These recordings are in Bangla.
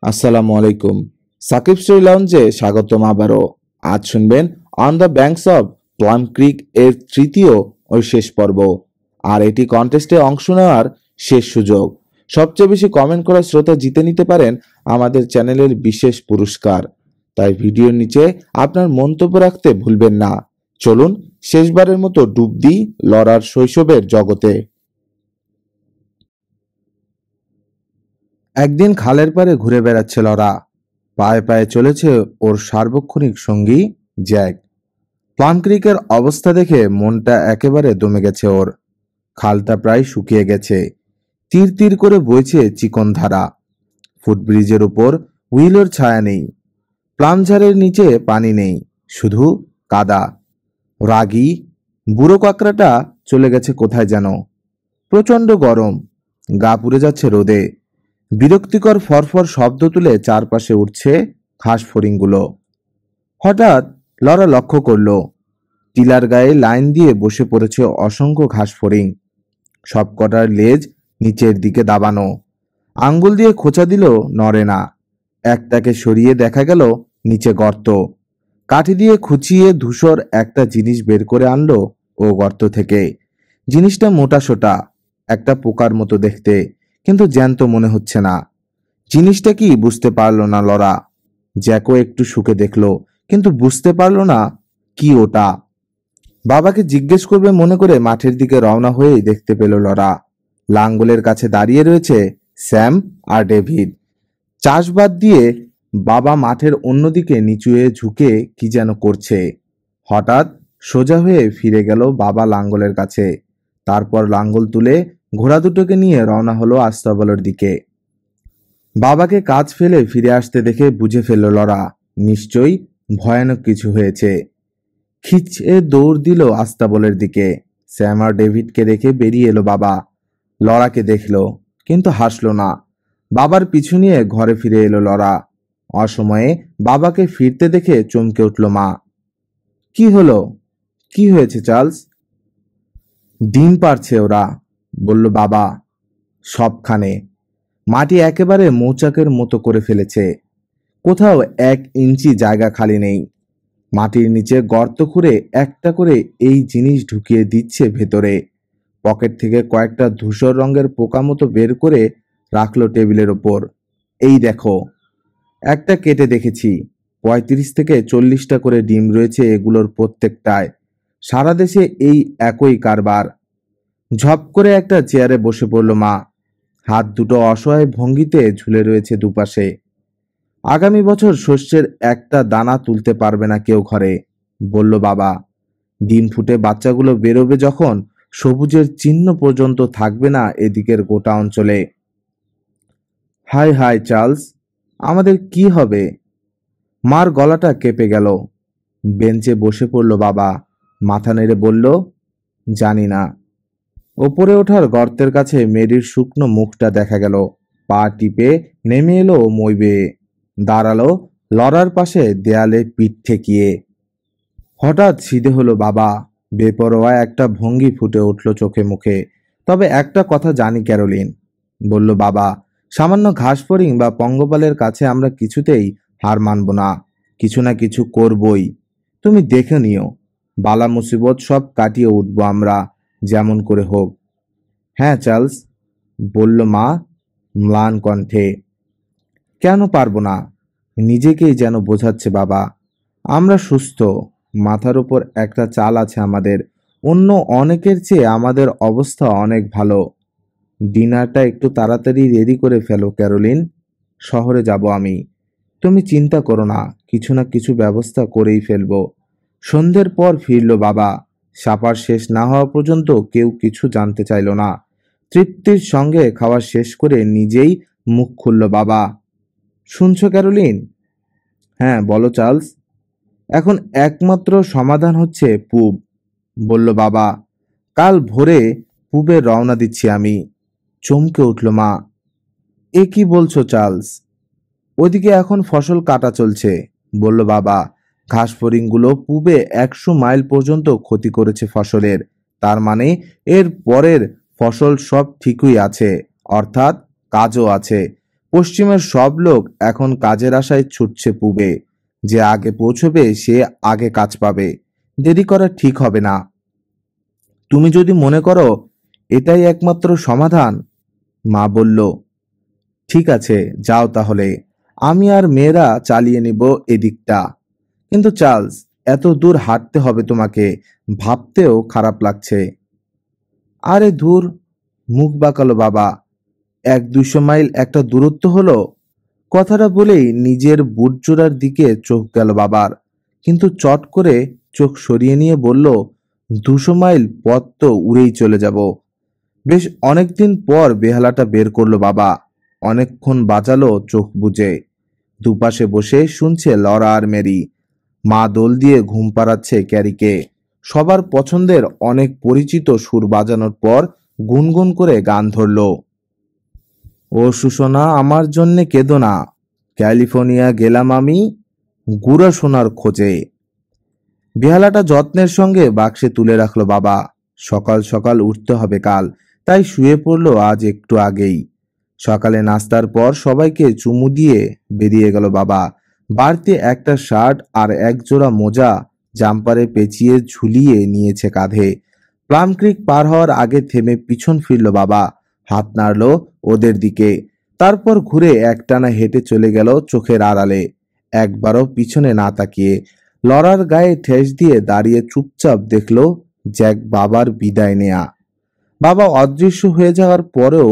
আসসালামু আলাইকুম। সাকিব স্টোরি লাউঞ্জে স্বাগতম আবারও। আজ শুনবেন on the banks of Plum Creek এর তৃতীয় ও শেষ পর্ব। আর এটি কন্টেস্টে অংশ নেওয়ার শেষ সুযোগ। সবচেয়ে বেশি কমেন্ট করা শ্রোতা জিতে নিতে পারেন আমাদের চ্যানেলের বিশেষ পুরস্কার। তাই ভিডিওর নিচে আপনার মন্তব্য রাখতে ভুলবেন না। চলুন শেষবারের মতো ডুব দিই লরার শৈশবের জগতে। একদিন খালের পাড়ে ঘুরে বেড়াচ্ছে লরা। পায়ে পায়ে চলেছে ওর সার্বক্ষণিক সঙ্গী জ্যাক। প্লাম ক্রিকের অবস্থা দেখে মনটা একেবারে দমে গেছে ওর। খালটা প্রায় শুকিয়ে গেছে, তীর তীর করে বইছে চিকন ধারা। ফুটব্রিজের উপর হুইলোর ছায়া নেই, প্লাম ঝাড়ের নিচে পানি নেই, শুধু কাদা। রাগী বুড়ো কাকড়াটা চলে গেছে কোথায় যেন। প্রচণ্ড গরম, গা পুড়ে যাচ্ছে রোদে। বিরক্তিকর ফরফর শব্দ তুলে চারপাশে উঠছে ঘাস ফড়িংগুলো। হঠাৎ লরা লক্ষ্য করল, টিলার গায়ে লাইন দিয়ে বসে পড়েছে অসংখ্য ঘাস ফড়িং। সবকটার লেজ নিচের দিকে দাবানো, আঙ্গুল দিয়ে খোঁচা দিল, নড়ে না। একটাকে সরিয়ে দেখা গেল নিচে গর্ত। কাঠি দিয়ে খুঁচিয়ে ধূসর একটা জিনিস বের করে আনলো ও গর্ত থেকে। জিনিসটা মোটাসোটা, একটা পোকার মতো দেখতে, কিন্তু জ্যান্ত মনে হচ্ছে না। জিনিসটা কি বুঝতে পারলো না লরা। জ্যাকও একটু শুকে দেখলো, কিন্তু বুঝতে পারলো না কি ওটা। বাবাকে জিজ্ঞেস করবে মনে করে মাঠের দিকে রওনা হয়েই দেখতে পেল লরা, লাঙ্গলের কাছে দাঁড়িয়ে রয়েছে স্যাম আর ডেভিড। চাষবাদ দিয়ে বাবা মাঠের অন্যদিকে নিচু হয়ে ঝুঁকে কি যেন করছে। হঠাৎ সোজা হয়ে ফিরে গেল বাবা লাঙ্গলের কাছে। তারপর লাঙ্গল তুলে ঘোড়া দুটোকে নিয়ে রওনা হলো আস্তাবলের দিকে। বাবাকে কাজ ফেলে ফিরে আসতে দেখে বুঝে ফেলল লরা, নিশ্চয়ই ভয়ানক কিছু হয়েছে। খিচে দৌড় দিল আস্তাবলের দিকে। স্যাম আর ডেভিডকে রেখে বেরিয়ে এলো বাবা। লরাকে দেখলো, কিন্তু হাসলো না। বাবার পিছু নিয়ে ঘরে ফিরে এলো লরা। অসময়ে বাবাকে ফিরতে দেখে চমকে উঠল মা। কি হলো? কি হয়েছে চার্লস? ডিম পাড়ছে ওরা, বলল বাবা। সবখানে মাটি একেবারে মৌচাকের মতো করে ফেলেছে। কোথাও 1 ইঞ্চি জায়গা খালি নেই। মাটির নিচে গর্ত খুঁড়ে একটা করে এই জিনিস ঢুকিয়ে দিচ্ছে ভেতরে। পকেট থেকে কয়েকটা ধূসর রঙের পোকা মতো বের করে রাখলো টেবিলের ওপর। এই দেখো। একটা কেটে দেখেছি, 35 থেকে 40টা করে ডিম রয়েছে এগুলোর প্রত্যেকটায়। সারা দেশে এই একই কারবার। ঝপ করে একটা চেয়ারে বসে পড়ল মা। হাত দুটো অসহায় ভঙ্গিতে ঝুলে রয়েছে দুপাশে। আগামী বছর শস্যের একটা দানা তুলতে পারবে না কেউ ঘরে, বলল বাবা। ডিম ফুটে বাচ্চাগুলো বেরোবে যখন, সবুজের চিহ্ন পর্যন্ত থাকবে না এদিকের গোটা অঞ্চলে। হায় হায় চার্লস, আমাদের কি হবে? মার গলাটা কেঁপে গেল। বেঞ্চে বসে পড়ল বাবা, মাথা নেড়ে বলল, জানি না। ওপরে ওঠার গর্তের কাছে মেরির শুকনো মুখটা দেখা গেল। পা টিপে নেমে এলো মই বেয়ে, দাঁড়ালো লরার পাশে, দেয়ালে পিঠ ঠেকিয়ে। হঠাৎ সিধে হলো বাবা। বেপরোয়া একটা ভঙ্গি ফুটে উঠল চোখে মুখে। তবে একটা কথা জানি ক্যারোলিন, বলল বাবা, সামান্য ঘাস ফড়িং বা পঙ্গপালের কাছে আমরা কিছুতেই হার মানব না। কিছু না কিছু করবই। তুমি দেখে নিও, বালা মুসিবত সব কাটিয়ে উঠবো আমরা, যেমন করে হোক। হ্যাঁ চার্লস, বলল মা ম্লান কণ্ঠে। কেন পারবো না? নিজেকেই যেন বোঝাচ্ছে বাবা। আমরা সুস্থ, মাথার উপর একটা চাল আছে আমাদের। অন্য অনেকের চেয়ে আমাদের অবস্থা অনেক ভালো। ডিনারটা একটু তাড়াতাড়ি রেডি করে ফেলো ক্যারোলিন, শহরে যাব আমি। তুমি চিন্তা করো না, কিছু না কিছু ব্যবস্থা করেই ফেলবো। সন্ধ্যের পর ফিরল বাবা। সাপার শেষ না হওয়া পর্যন্ত কেউ কিছু জানতে চাইল না। তৃপ্তির সঙ্গে খাওয়া শেষ করে নিজেই মুখ খুলল বাবা। শুনছো ক্যারোলিন? হ্যাঁ বলো চার্লস। এখন একমাত্র সমাধান হচ্ছে পুব, বলল বাবা। কাল ভোরে পুবে রওনা দিচ্ছি আমি। চমকে উঠল মা। এ কি বলছো চার্লস? ওদিকে এখন ফসল কাটা চলছে, বলল বাবা। ঘাস ফড়িংগুলো পুবে 100 মাইল পর্যন্ত ক্ষতি করেছে ফসলের। তার মানে এর পরের ফসল সব ঠিকই আছে, অর্থাৎ কাজও আছে। পশ্চিমের সব লোক এখন কাজের আশায় ছুটছে পূবে। যে আগে পৌঁছবে সে আগে কাজ পাবে। দেরি করা ঠিক হবে না। তুমি যদি মনে করো এটাই একমাত্র সমাধান। মা বলল, ঠিক আছে, যাও তাহলে। আমি আর মেয়েরা চালিয়ে নিব এদিকটা। কিন্তু চার্লস, এত দূর হাঁটতে হবে তোমাকে, ভাবতেও খারাপ লাগছে। আরে ধুর, মুখ বাঁকালো বাবা। 100-200 মাইল একটা দূরত্ব হলো? কথাটা বলেই নিজের বুটজোড়ার দিকে চোখ গেল বাবার, কিন্তু চট করে চোখ সরিয়ে নিয়ে বলল, 200 মাইল পথ তো উড়েই চলে যাব। বেশ অনেকদিন পর বেহালাটা বের করলো বাবা। অনেকক্ষণ বাজালো চোখ বুজে। দুপাশে বসে শুনছে লরা আর মেরি। মা দোল দিয়ে ঘুম পাড়াচ্ছে ক্যারিকে। সবার পছন্দের অনেক পরিচিত সুর বাজানোর পর গুনগুন করে গান ধরল। ও সুসনা, আমার জন্যে কেঁদো না, ক্যালিফোর্নিয়া গেলাম আমি গুড়া সোনার খোঁজে। বেহালাটা যত্নের সঙ্গে বাক্সে তুলে রাখলো বাবা। সকাল সকাল উঠতে হবে কাল, তাই শুয়ে পড়লো আজ একটু আগেই। সকালে নাস্তার পর সবাইকে চুমু দিয়ে বেরিয়ে গেল বাবা। বাড়তি একটা শার্ট আর এক জোড়া মোজা জাম্পারে পেঁচিয়ে ঝুলিয়ে নিয়েছে কাঁধে। প্লাম ক্রিক পার হওয়ার আগে থেমে পিছন ফিরল বাবা, হাত নাড়ল ওদের দিকে। তারপর ঘুরে একটানা হেঁটে চলে গেল চোখের আড়ালে, একবারও পিছনে না তাকিয়ে। লরার গায়ে ঠেস দিয়ে দাঁড়িয়ে চুপচাপ দেখল জ্যাক বাবার বিদায় নেয়া। বাবা অদৃশ্য হয়ে যাওয়ার পরেও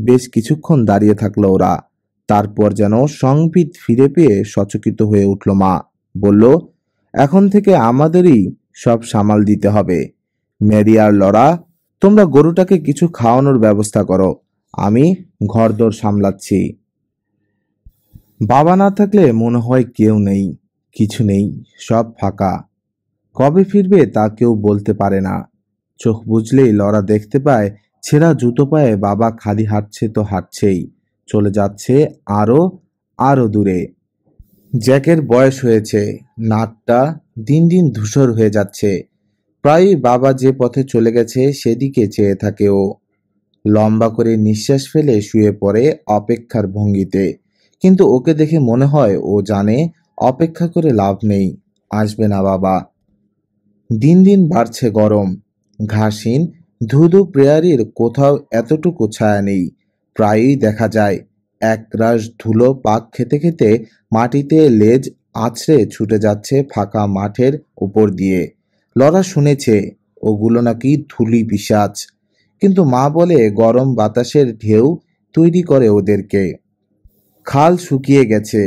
বেশ কিছুক্ষণ দাঁড়িয়ে থাকলো ওরা। তারপর যেন সংবিত ফিরে পেয়ে সচকিত হয়ে উঠল মা। বলল, এখন থেকে আমাদেরই সব সামাল দিতে হবে। মেরি আর লরা, তোমরা গরুটাকে কিছু খাওয়ানোর ব্যবস্থা করো, আমি ঘরদোর সামলাচ্ছি। বাবা না থাকলে মনে হয় কেউ নেই, কিছু নেই, সব ফাঁকা। কবে ফিরবে তা কেউ বলতে পারে না। চোখ বুঝলেই লরা দেখতে পায় ছেঁড়া জুতো পায়ে বাবা খালি হাঁটছে তো হাঁটছেই, চলে যাচ্ছে আরো আরো দূরে। জ্যাকের বয়স হয়েছে, নাকটা দিন দিন ধূসর হয়ে যাচ্ছে। প্রায়ই বাবা যে পথে চলে গেছে সেদিকে চেয়ে থাকে ও। লম্বা করে নিঃশ্বাস ফেলে শুয়ে পড়ে অপেক্ষার ভঙ্গিতে। কিন্তু ওকে দেখে মনে হয় ও জানে অপেক্ষা করে লাভ নেই, আসবে না বাবা। দিন দিন বাড়ছে গরম। ঘাসহীন ধুধু প্রেয়ারির কোথাও এতটুকু ছায়া নেই। প্রায়ই দেখা যায় একরাশ ধুলো পাক খেতে খেতে মাটিতে লেজ আছড়ে ছুটে যাচ্ছে ফাঁকা মাঠের উপর দিয়ে। লরা শুনেছে ওগুলো নাকি ধূলি পিশাচ, কিন্তু মা বলে গরম বাতাসের ঢেউ তৈরি করে ওদেরকে। খাল শুকিয়ে গেছে,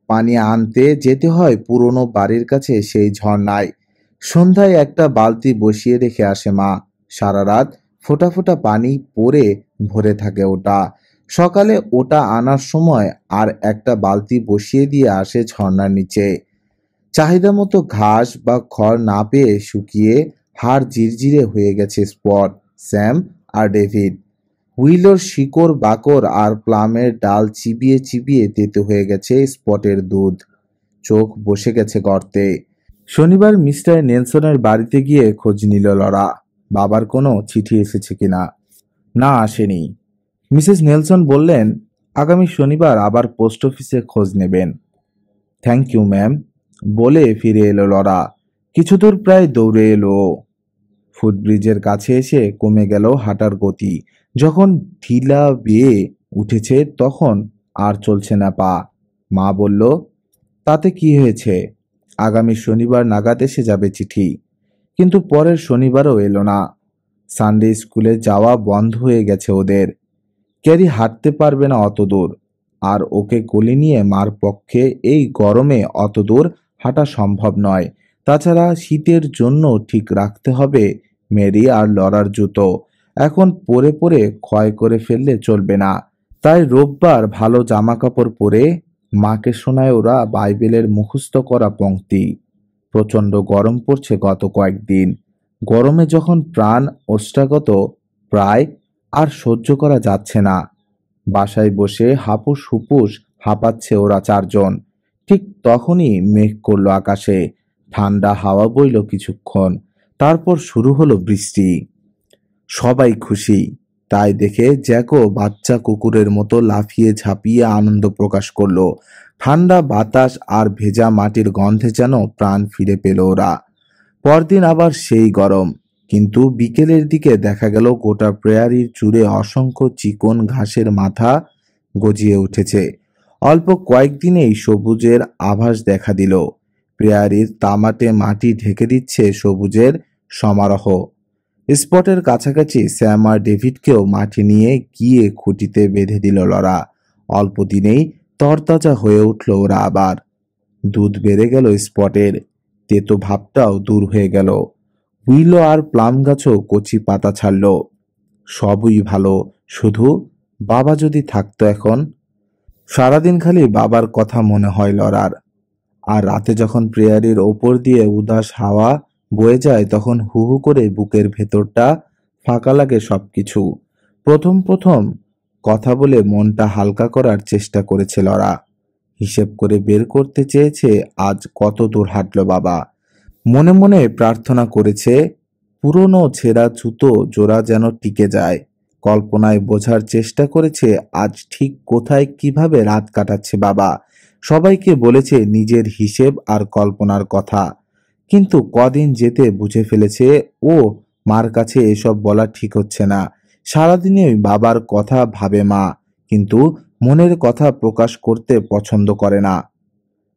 পানি আনতে যেতে হয় পুরনো বাড়ির কাছে সেই ঝর্ণায়। সন্ধ্যায় একটা বালতি বসিয়ে রেখে আসে মা। সারা রাত ফোঁটা ফোঁটা পানি পড়ে ভরে থাকে ওটা। সকালে ওটা আনার সময় আর একটা বালতি বসিয়ে দিয়ে আসে ঝর্ণার নিচে। চাহিদা মতো ঘাস বা খড় না পেয়ে শুকিয়ে হাড় জিরজিরে হয়ে গেছে স্পট, স্যাম আর ডেভিড। উইলোর শিকড় বাকড় আর প্লামের ডাল চিবিয়ে চিবিয়ে তেতো হয়ে গেছে স্পটের দুধ। চোখ বসে গেছে গর্তে। শনিবার মিস্টার নেলসনের বাড়িতে গিয়ে খোঁজ নিল লরা, বাবার কোনো চিঠি এসেছে কিনা। না, আসেনি। মিসেস নেলসন বললেন আগামী শনিবার আবার পোস্ট অফিসে খোঁজ নেবেন। থ্যাংক ইউ ম্যাম, বলে ফিরে এলো লরা। কিছু দূর প্রায় দৌড়ে এলো। ফুটব্রিজের কাছে এসে কমে গেল হাঁটার গতি। যখন ঢিলা বেয়ে উঠেছে তখন আর চলছে না পা। মা বলল, তাতে কি হয়েছে, আগামী শনিবার নাগাদ এসে যাবে চিঠি। কিন্তু পরের শনিবারও এলো না। সানডে স্কুলে যাওয়া বন্ধ হয়ে গেছে ওদের। ক্যারি হাঁটতে পারবে না অত দূর, আর ওকে কোলে নিয়ে মার পক্ষে এই গরমে অত দূর হাঁটা সম্ভব নয়। তাছাড়া শীতের জন্য ঠিক রাখতে হবে মেরি আর লরার জুতো। এখন পরে পরে ক্ষয় করে ফেললে চলবে না। তাই রোববার ভালো জামা কাপড় পরে মাকে শোনায় ওরা বাইবেলের মুখস্থ করা পংক্তি। প্রচণ্ড গরম পড়ছে গত কয়েকদিন। গরমে যখন প্রাণ ওষ্ঠাগত, প্রায় আর সহ্য করা যাচ্ছে না। বাসায় বসে হাপুস হুপুস হাঁপাচ্ছে ওরা চারজন। ঠিক তখনই মেঘ করল আকাশে, ঠান্ডা হাওয়া বইল কিছুক্ষণ, তারপর শুরু হলো বৃষ্টি। সবাই খুশি। তাই দেখে জ্যাকও বাচ্চা কুকুরের মতো লাফিয়ে ঝাঁপিয়ে আনন্দ প্রকাশ করলো। ঠান্ডা বাতাস আর ভেজা মাটির গন্ধে যেন প্রাণ ফিরে পেল ওরা। পরদিন আবার সেই গরম, কিন্তু বিকেলের দিকে দেখা গেল গোটা প্রেয়ারির জুড়ে অসংখ্য চিকন ঘাসের মাথা গজিয়ে উঠেছে। অল্প কয়েকদিনেই সবুজের আভাস দেখা দিল। প্রেয়ারির তামাটে মাটি ঢেকে দিচ্ছে সবুজের সমারোহ। স্পটের কাছাকাছি স্যাম আর ডেভিডকেও মাঠে নিয়ে গিয়ে খুঁটিতে বেঁধে দিল লরা। অল্প দিনেই তরতাজা হয়ে উঠল ওরা আবার। দুধ বেড়ে গেল স্পটের, তেতো ভাবটাও দূর হয়ে গেল। উইলো আর প্লাম গাছও কচি পাতা ছাড়ল। সবই ভালো, শুধু বাবা যদি থাকতো এখন। সারাদিন খালি বাবার কথা মনে হয় লরার। আর রাতে যখন প্রেয়ারির ওপর দিয়ে উদাস হাওয়া বয়ে যায় তখন হু হু করে বুকের ভেতরটা ফাঁকা লাগে সবকিছু। প্রথম প্রথম কথা বলে মনটা হালকা করার চেষ্টা করেছে লরা। হিসেব করে বের করতে চেয়েছে আজ কত দূর হাঁটল বাবা। মনে মনে প্রার্থনা করেছে পুরনো ছেঁড়া জুতো জোড়া যেন টিকে যায়। কল্পনায় বোঝার চেষ্টা করেছে আজ ঠিক কোথায় কিভাবে রাত কাটাচ্ছে বাবা। সবাইকে বলেছে নিজের হিসেব আর কল্পনার কথা, কিন্তু কদিন যেতে বুঝে ফেলেছে ও মার কাছে এসব বলা ঠিক হচ্ছে না। সারাদিনই বাবার কথা ভাবে মা, কিন্তু মনের কথা প্রকাশ করতে পছন্দ করে না।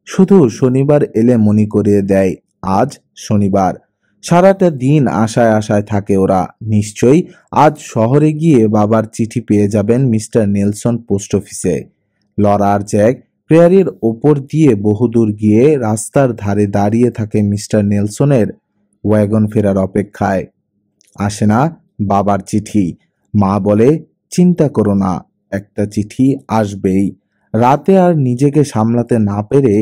শুধু শনিবার এলে মনে করিয়ে দেয় আজ শনিবার। সারাটা দিন আশায় আশায় থাকে ওরা, নিশ্চয়ই আজ শহরে গিয়ে বাবার চিঠি পেয়ে যাবেন মিস্টার নেলসন পোস্ট অফিসে। লরা আর জ্যাক প্রেয়ারির ওপর দিয়ে বহুদূর গিয়ে রাস্তার ধারে দাঁড়িয়ে থাকে মিস্টার নেলসনের ওয়াগন ফেরার অপেক্ষায়। আসে না বাবার চিঠি। মা বলে চিন্তা করো না, একটা চিঠি আসবেই। রাতে আর নিজেকে সামলাতে না পেরে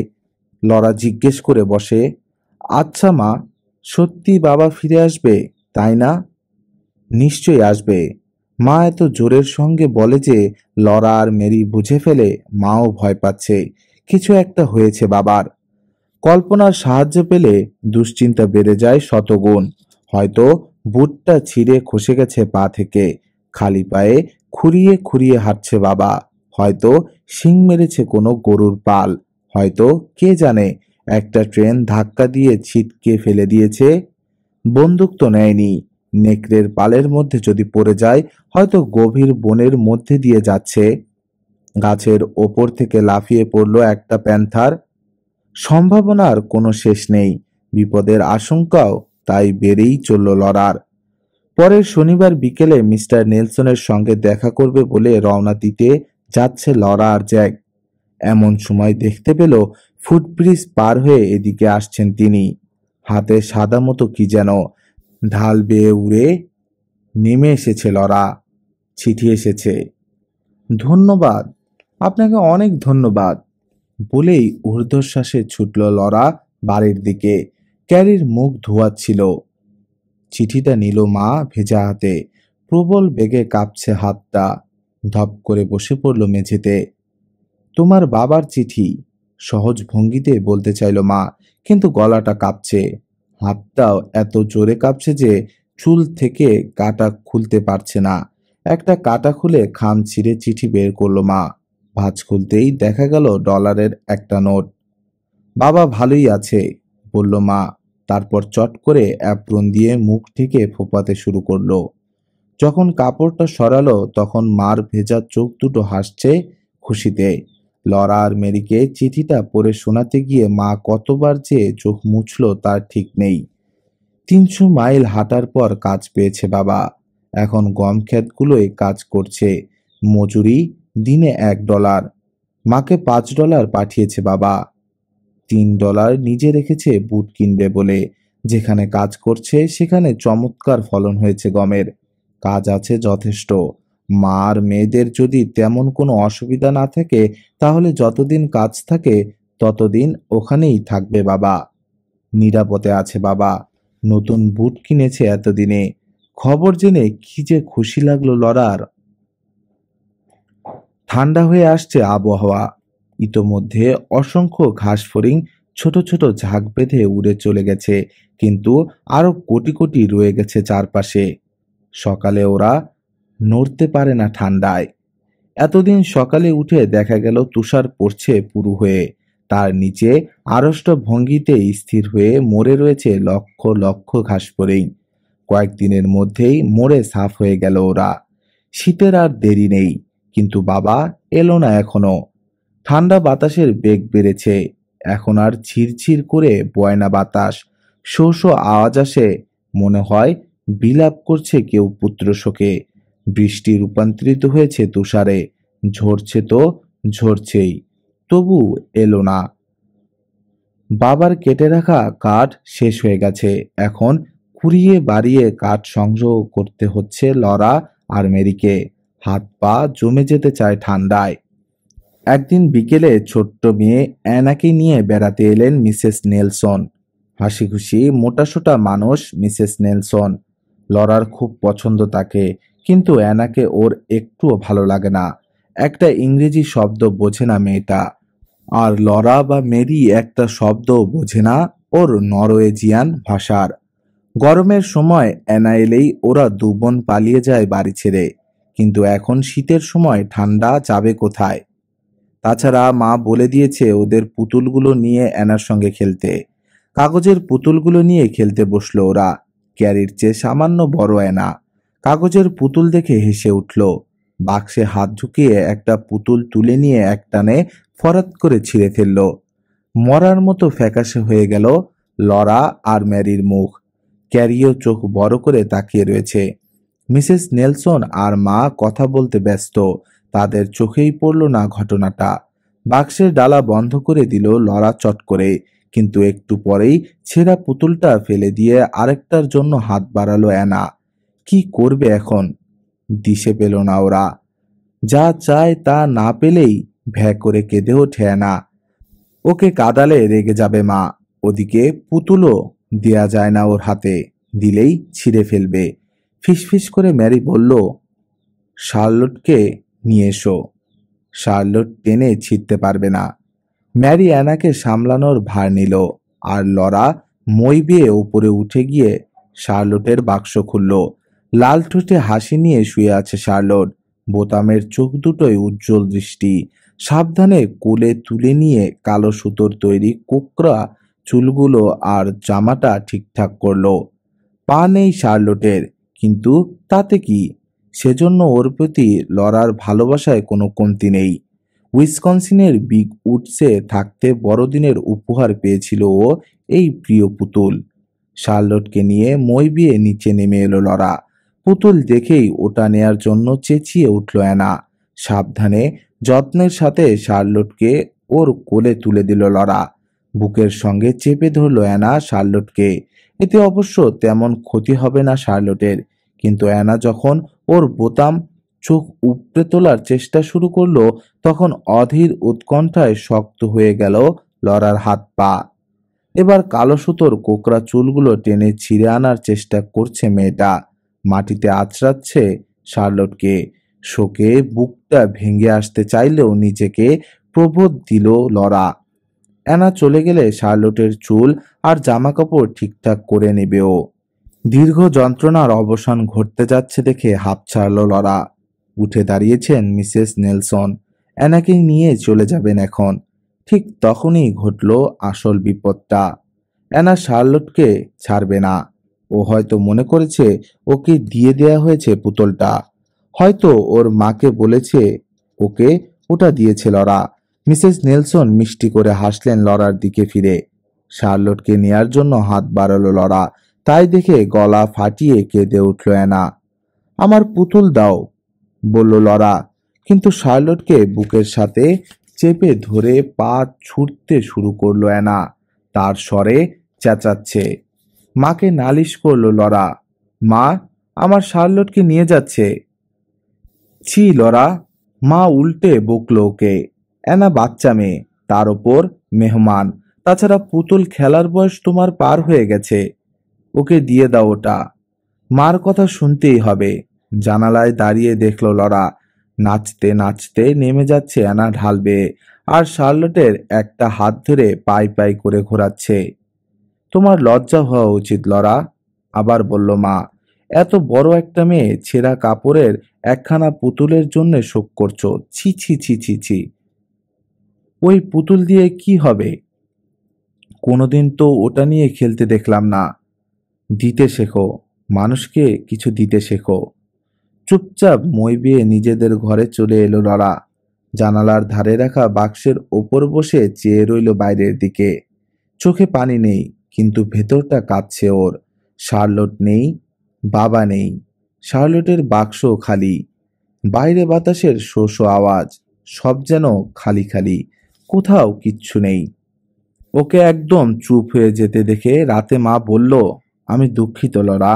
লরা জিজ্ঞেস করে বসে, আচ্ছা মা, সত্যি বাবা ফিরে আসবে তাই না? নিশ্চয়ই আসবে। মা এত জোরের সঙ্গে বলে যে লরা আর মেরি বুঝে ফেলে মাও ভয় পাচ্ছে কিছু একটা হয়েছে বাবার। কল্পনার সাহায্য পেলে দুশ্চিন্তা বেড়ে যায় শতগুণ। হয়তো বুটটা ছিঁড়ে খসে গেছে পা থেকে, খালি পায়ে খুঁড়িয়ে খুঁড়িয়ে হাঁটছে বাবা। হয়তো শিং মেরেছে কোনো গরুর পাল। হয়তো কে জানে একটা ট্রেন ধাক্কা দিয়ে ছিটকে ফেলে দিয়েছে। বন্দুক তো নেয়নি। নেকড়ের পালের মধ্যে যদি পড়ে যায়, হয়তো গভীর বনের মধ্যে দিয়ে যাচ্ছে। গাছের ওপর থেকে লাফিয়ে পড়ল একটা প্যান্থার। সম্ভাবনার কোনো শেষ নেই। বিপদের আশঙ্কাও তাই বেড়েই চলল লরার। পরের শনিবার বিকেলে মিস্টার নেলসনের সঙ্গে দেখা করবে বলে রওনা দিতে যাচ্ছে লরা আর জ্যাক। এমন সময় দেখতে পেল ফুটব্রিজ পার হয়ে এদিকে আসছেন তিনি। হাতে সাদা মতো কি যেন, ঢাল বেয়ে উড়ে নেমে এসেছে লরা। চিঠি এসেছে। ধন্যবাদ, আপনাকে অনেক ধন্যবাদ বলেই ঊর্ধ্বশ্বাসে ছুটল লরা বাড়ির দিকে। ক্যারির মুখ ধোয়াচ্ছিল। চিঠিটা নিল মা ভেজা হাতে। প্রবল বেগে কাঁপছে হাতটা। ধপ করে বসে পড়ল মেঝেতে। তোমার বাবার চিঠি, সহজ ভঙ্গিতে বলতে চাইল মা, কিন্তু গলাটা কাঁপছে। হাতটাও এত জোরে কাঁপছে যে চুল থেকে কাটা খুলতে পারছে না। একটা কাটা খুলে খাম ছিঁড়ে চিঠি বের করলো মা। ভাঁজ খুলতেই দেখা গেল ডলারের একটা নোট। বাবা ভালোই আছে, বলল মা। তারপর চট করে অ্যাপ্রন দিয়ে মুখ ঢেকে ফোঁপাতে শুরু করলো। যখন কাপড়টা সরালো তখন মার ভেজা চোখ দুটো হাসছে খুশিতে। লরা আর মেরিকে চিঠিটা পড়ে শোনাতে গিয়ে মা কতবার যে চোখ মুছল তার ঠিক নেই। ৩০০ মাইল হাঁটার পর কাজ পেয়েছে বাবা। এখন গম ক্ষেতগুলোয় কাজ করছে। মজুরি দিনে $1। মাকে $5 পাঠিয়েছে বাবা। $3 নিজে রেখেছে বুট কিনবে বলে। যেখানে কাজ করছে সেখানে চমৎকার ফলন হয়েছে গমের। কাজ আছে যথেষ্ট। মা আর মেয়েদের যদি তেমন কোনো অসুবিধা না থাকে তাহলে যতদিন কাজ থাকে ততদিন ওখানেই থাকবে বাবা। নিরাপদে আছে বাবা। নতুন বুট কিনেছে এতদিনে। খবর জেনে কি যে খুশি লাগলো লরার। ঠান্ডা হয়ে আসছে আবহাওয়া। ইতোমধ্যে অসংখ্য ঘাস ফড়িং ছোট ছোট ঝাঁক বেঁধে উড়ে চলে গেছে, কিন্তু আরো কোটি কোটি রয়ে গেছে চারপাশে। সকালে ওরা নড়তে পারে না ঠান্ডায়। এতদিন সকালে উঠে দেখা গেল তুষার পড়ছে পুরু হয়ে, তার নিচে আড়ষ্ট ভঙ্গিতে স্থির হয়ে মরে রয়েছে লক্ষ লক্ষ ঘাসফড়িং। কয়েকদিনের মধ্যেই মরে সাফ হয়ে গেল ওরা। শীতের আর দেরি নেই, কিন্তু বাবা এলো না এখনো। ঠান্ডা বাতাসের বেগ বেড়েছে, এখন আর ঝিরঝির করে বয় না বাতাস, শো শো আওয়াজ আসে, মনে হয় বিলাপ করছে কেউ পুত্র শোকে। বৃষ্টি রূপান্তরিত হয়েছে তুষারে, ঝরছে তো ঝরছেই, তবু এলো না। বাবার কেটে রাখা কাঠ শেষ হয়ে গেছে, এখন কুড়িয়ে বাড়িয়ে কাঠ সংগ্রহ করতে হচ্ছে লরা আর মেরিকে। হাত পা জমে যেতে চায় ঠান্ডায়। একদিন বিকেলে ছোট্ট মেয়ে অ্যানাকে নিয়ে বেড়াতে এলেন মিসেস নেলসন। হাসি খুশি মোটাসোটা মানুষ মিসেস নেলসন। লরার খুব পছন্দ তাকে, কিন্তু অ্যানাকে ওর একটুও ভালো লাগে না। একটা ইংরেজি শব্দ বোঝে না মেয়েটা, আর লরা বা মেরি একটা শব্দও বোঝে না ওর নরওয়েজিয়ান ভাষার। গরমের সময় অ্যানা এলেই ওরা দু বোন পালিয়ে যায় বাড়ি ছেড়ে, কিন্তু এখন শীতের সময় ঠান্ডা যাবে কোথায়? তাছাড়া মা বলে দিয়েছে ওদের পুতুলগুলো নিয়ে অ্যানার সঙ্গে খেলতে। কাগজের পুতুলগুলো নিয়ে খেলতে বসলো ওরা। ক্যারির চেয়ে সামান্য বড় অ্যানা। কাগজের পুতুল দেখে হেসে উঠল। বাক্সে হাত ঢুকিয়ে একটা পুতুল তুলে নিয়ে একটানে ফরাত করে ছিঁড়ে ফেলল। মরার মতো ফ্যাকাশে হয়ে গেল লরা আর ম্যারির মুখ। ক্যারিও চোখ বড় করে তাকিয়ে রয়েছে। মিসেস নেলসন আর মা কথা বলতে ব্যস্ত, তাদের চোখেই পড়ল না ঘটনাটা। বাক্সের ডালা বন্ধ করে দিল লরা চট করে, কিন্তু একটু পরেই ছেঁড়া পুতুলটা ফেলে দিয়ে আরেকটার জন্য হাত বাড়ালো অ্যানা। কি করবে এখন? দিশে পেল না ওরা। যা চায় তা না পেলেই ভ্যাঁ করে কেঁদে ওঠে অ্যানা। ওকে কাদালে রেগে যাবে মা, ওদিকে পুতুলও দেয়া যায় না ওর হাতে, দিলেই ছিঁড়ে ফেলবে। ফিসফিস করে ম্যারি বলল, শার্লটকে নিয়ে এসো। শার্লট টেনে ছিঁড়তে পারবে না। ম্যারি অ্যানাকে সামলানোর ভার নিল, আর লরা মই বেয়ে উপরে উঠে গিয়ে শার্লটের বাক্স খুলল। লাল ঠোঁটে হাসি নিয়ে শুয়ে আছে শার্লট। বোতামের চোখ দুটোই উজ্জ্বল দৃষ্টি। সাবধানে কোলে তুলে নিয়ে কালো সুতোর তৈরি কোকড়া চুলগুলো আর জামাটা ঠিকঠাক করলো। পা নেই শার্লটের, কিন্তু তাতে কি? সেজন্য ওর প্রতি লরার ভালোবাসায় কোনো কমতি নেই। উইসকনসিনের বিগ উডসে থাকতে বড়দিনের উপহার পেয়েছিল ও এই প্রিয় পুতুল। শার্লটকে নিয়ে মই বিয়ে নিচে নেমে এলো লরা। পুতুল দেখেই ওটা নেয়ার জন্য চেঁচিয়ে উঠল অ্যানা। সাবধানে যত্নের সাথে শার্লটকে ওর কোলে তুলে দিল লরা। বুকের সঙ্গে চেপে ধরল অ্যানা শার্লটকে। এতে অবশ্য তেমন ক্ষতি হবে না শার্লটের, কিন্তু অ্যানা যখন ওর বোতাম চোখ উপড়ে তোলার চেষ্টা শুরু করলো, তখন অধীর উৎকণ্ঠায় শক্ত হয়ে গেল লরার হাত পা। এবার কালো সুতোর কোকড়া চুলগুলো টেনে ছিঁড়ে আনার চেষ্টা করছে মেয়েটা। মাটিতে আছড়াচ্ছে শার্লটকে। শোকে বুকটা ভেঙে আসতে চাইলেও নিজেকে প্রবোধ দিল লরা। অ্যানা চলে গেলে শার্লটের চুল আর জামাকাপড় ঠিকঠাক করে নেবে ও। দীর্ঘ যন্ত্রণার অবসান ঘটতে যাচ্ছে দেখে হাঁপ ছাড়ল লরা। উঠে দাঁড়িয়েছেন মিসেস নেলসন। অ্যানাকে নিয়ে চলে যাবেন এখন। ঠিক তখনই ঘটল আসল বিপদটা। অ্যানা শার্লটকে ছাড়বে না। ও হয়তো মনে করেছে ওকে দিয়ে দেয়া হয়েছে পুতুলটা। হয়তো ওর মাকে বলেছে ওকে ওটা দিয়েছে লরা। মিসেস নেলসন মিষ্টি করে হাসলেন লরার দিকে ফিরে। শার্লটকে নেয়ার জন্য হাত বাড়ালো লরা। তাই দেখে গলা ফাটিয়ে কেঁদে উঠল অ্যানা। আমার পুতুল দাও, বলল লরা, কিন্তু শার্লটকে বুকের সাথে চেপে ধরে পা ছুটতে শুরু করলো অ্যানা। তার স্বরে চেঁচাচ্ছে। মাকে নালিশ করলো লরা। মা, আমার শার্লটকে নিয়ে যাচ্ছে। ছি লরা, মা উল্টে বকল ওকে। অ্যানা বাচ্চা মেয়ে, তার ওপর মেহমান। তাছাড়া পুতুল খেলার বয়স তোমার পার হয়ে গেছে। ওকে দিয়ে দাও ওটা। মার কথা শুনতেই হবে। জানালায় দাঁড়িয়ে দেখল লরা। নাচতে নাচতে নেমে যাচ্ছে অ্যানা ঢাল বেয়ে, আর শার্লটের একটা হাত ধরে পাই পাই করে ঘোরাচ্ছে। তোমার লজ্জা হওয়া উচিত লরা, আবার বলল মা। এত বড় একটা মেয়ে ছেঁড়া কাপড়ের একখানা পুতুলের জন্য শোক করছো? ছি ছি ছি ছি ছি। ওই পুতুল দিয়ে কি হবে? কোনোদিন তো ওটা নিয়ে খেলতে দেখলাম না। দিতে শেখো, মানুষকে কিছু দিতে শেখো। চুপচাপ মই বেয়ে নিজেদের ঘরে চলে এলো লরা। জানালার ধারে রাখা বাক্সের ওপর বসে চেয়ে রইল বাইরের দিকে। চোখে পানি নেই, কিন্তু ভেতরটা কাঁপছে ওর। শার্লট নেই, বাবা নেই, শার্লটের বাক্স খালি। বাইরে বাতাসের শো শো আওয়াজ, সব যেন খালি খালি, কোথাও কিচ্ছু নেই। ওকে একদম চুপ হয়ে যেতে দেখে রাতে মা বলল, আমি দুঃখিত লরা,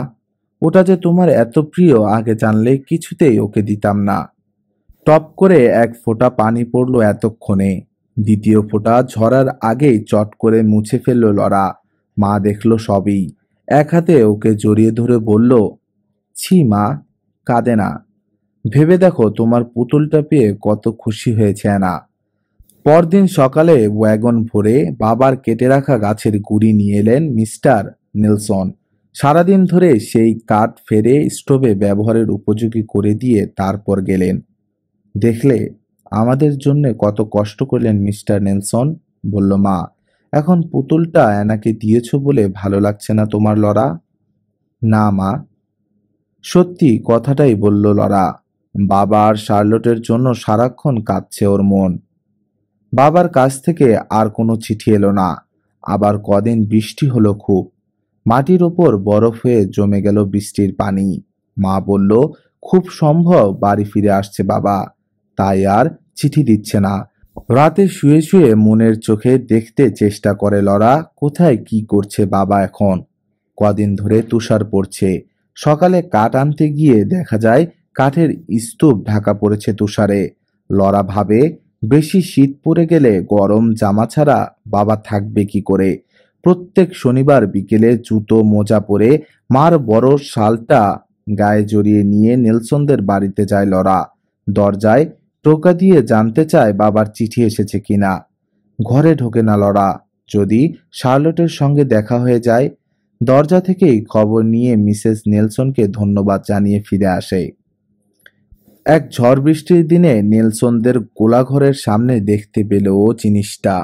ওটা যে তোমার এত প্রিয় আগে জানলে কিছুতেই ওকে দিতাম না। টপ করে এক ফোঁটা পানি পড়লো এতক্ষণে। দ্বিতীয় ফোঁটা ঝরার আগেই চট করে মুছে ফেলল লরা। মা দেখল সবই। এক হাতে ওকে জড়িয়ে ধরে বলল, ছি মা, কাঁদে না। ভেবে দেখো তোমার পুতুলটা পেয়ে কত খুশি হয়েছে না। পরদিন সকালে ওয়াগন ভরে বাবার কেটে রাখা গাছের গুড়ি নিয়ে এলেন মিস্টার নেলসন। সারাদিন ধরে সেই কাঠ ফেরে স্টোভে ব্যবহারের উপযোগী করে দিয়ে তারপর গেলেন। দেখলে আমাদের জন্য কত কষ্ট করলেন মিস্টার নেলসন, বলল মা। এখন পুতুলটা অ্যানাকে দিয়েছ বলে ভালো লাগছে না তোমার লরা? না মা, সত্যি কথাটাই বলল লরা। বাবা আর শার্লটের জন্য সারাক্ষণ কাঁদছে ওর মন। বাবার কাছ থেকে আর কোনো চিঠি এলো না। আবার কদিন বৃষ্টি হলো খুব। মাটির ওপর বরফ হয়ে জমে গেল বৃষ্টির পানি। মা বলল, খুব সম্ভব বাড়ি ফিরে আসছে বাবা, তাই আর চিঠি দিচ্ছে না। রাতে শুয়ে শুয়ে মনের চোখে দেখতে চেষ্টা করে লরা কোথায় কি করছে বাবা এখন। কদিন ধরে তুষার পড়ছে। সকালে কাঠ আনতে গিয়ে দেখা যায় কাঠের স্তূপ ঢাকা পড়েছে তুষারে। লরা ভাবে, বেশি শীত পড়ে গেলে গরম জামা ছাড়া বাবা থাকবে কি করে। প্রত্যেক শনিবার বিকেলে জুতো মোজা পরে মার বড় শালটা গায়ে জড়িয়ে নিয়ে নেলসনদের বাড়িতে যায় লরা। দরজায় টোকা দিয়ে জানতে চায় বাবার চিঠি এসেছে কিনা। ঘরে ঢোকে না লরা। যদি শার্লটের সঙ্গে দেখা হয়ে যায়, দরজা থেকেই খবর নিয়ে মিসেস নেলসনকে ধন্যবাদ জানিয়ে ফিরে আসে। এক ঝড় বৃষ্টির দিনে নেলসনদের গোলাঘরের সামনে দেখতে পেল ও জিনিসটা।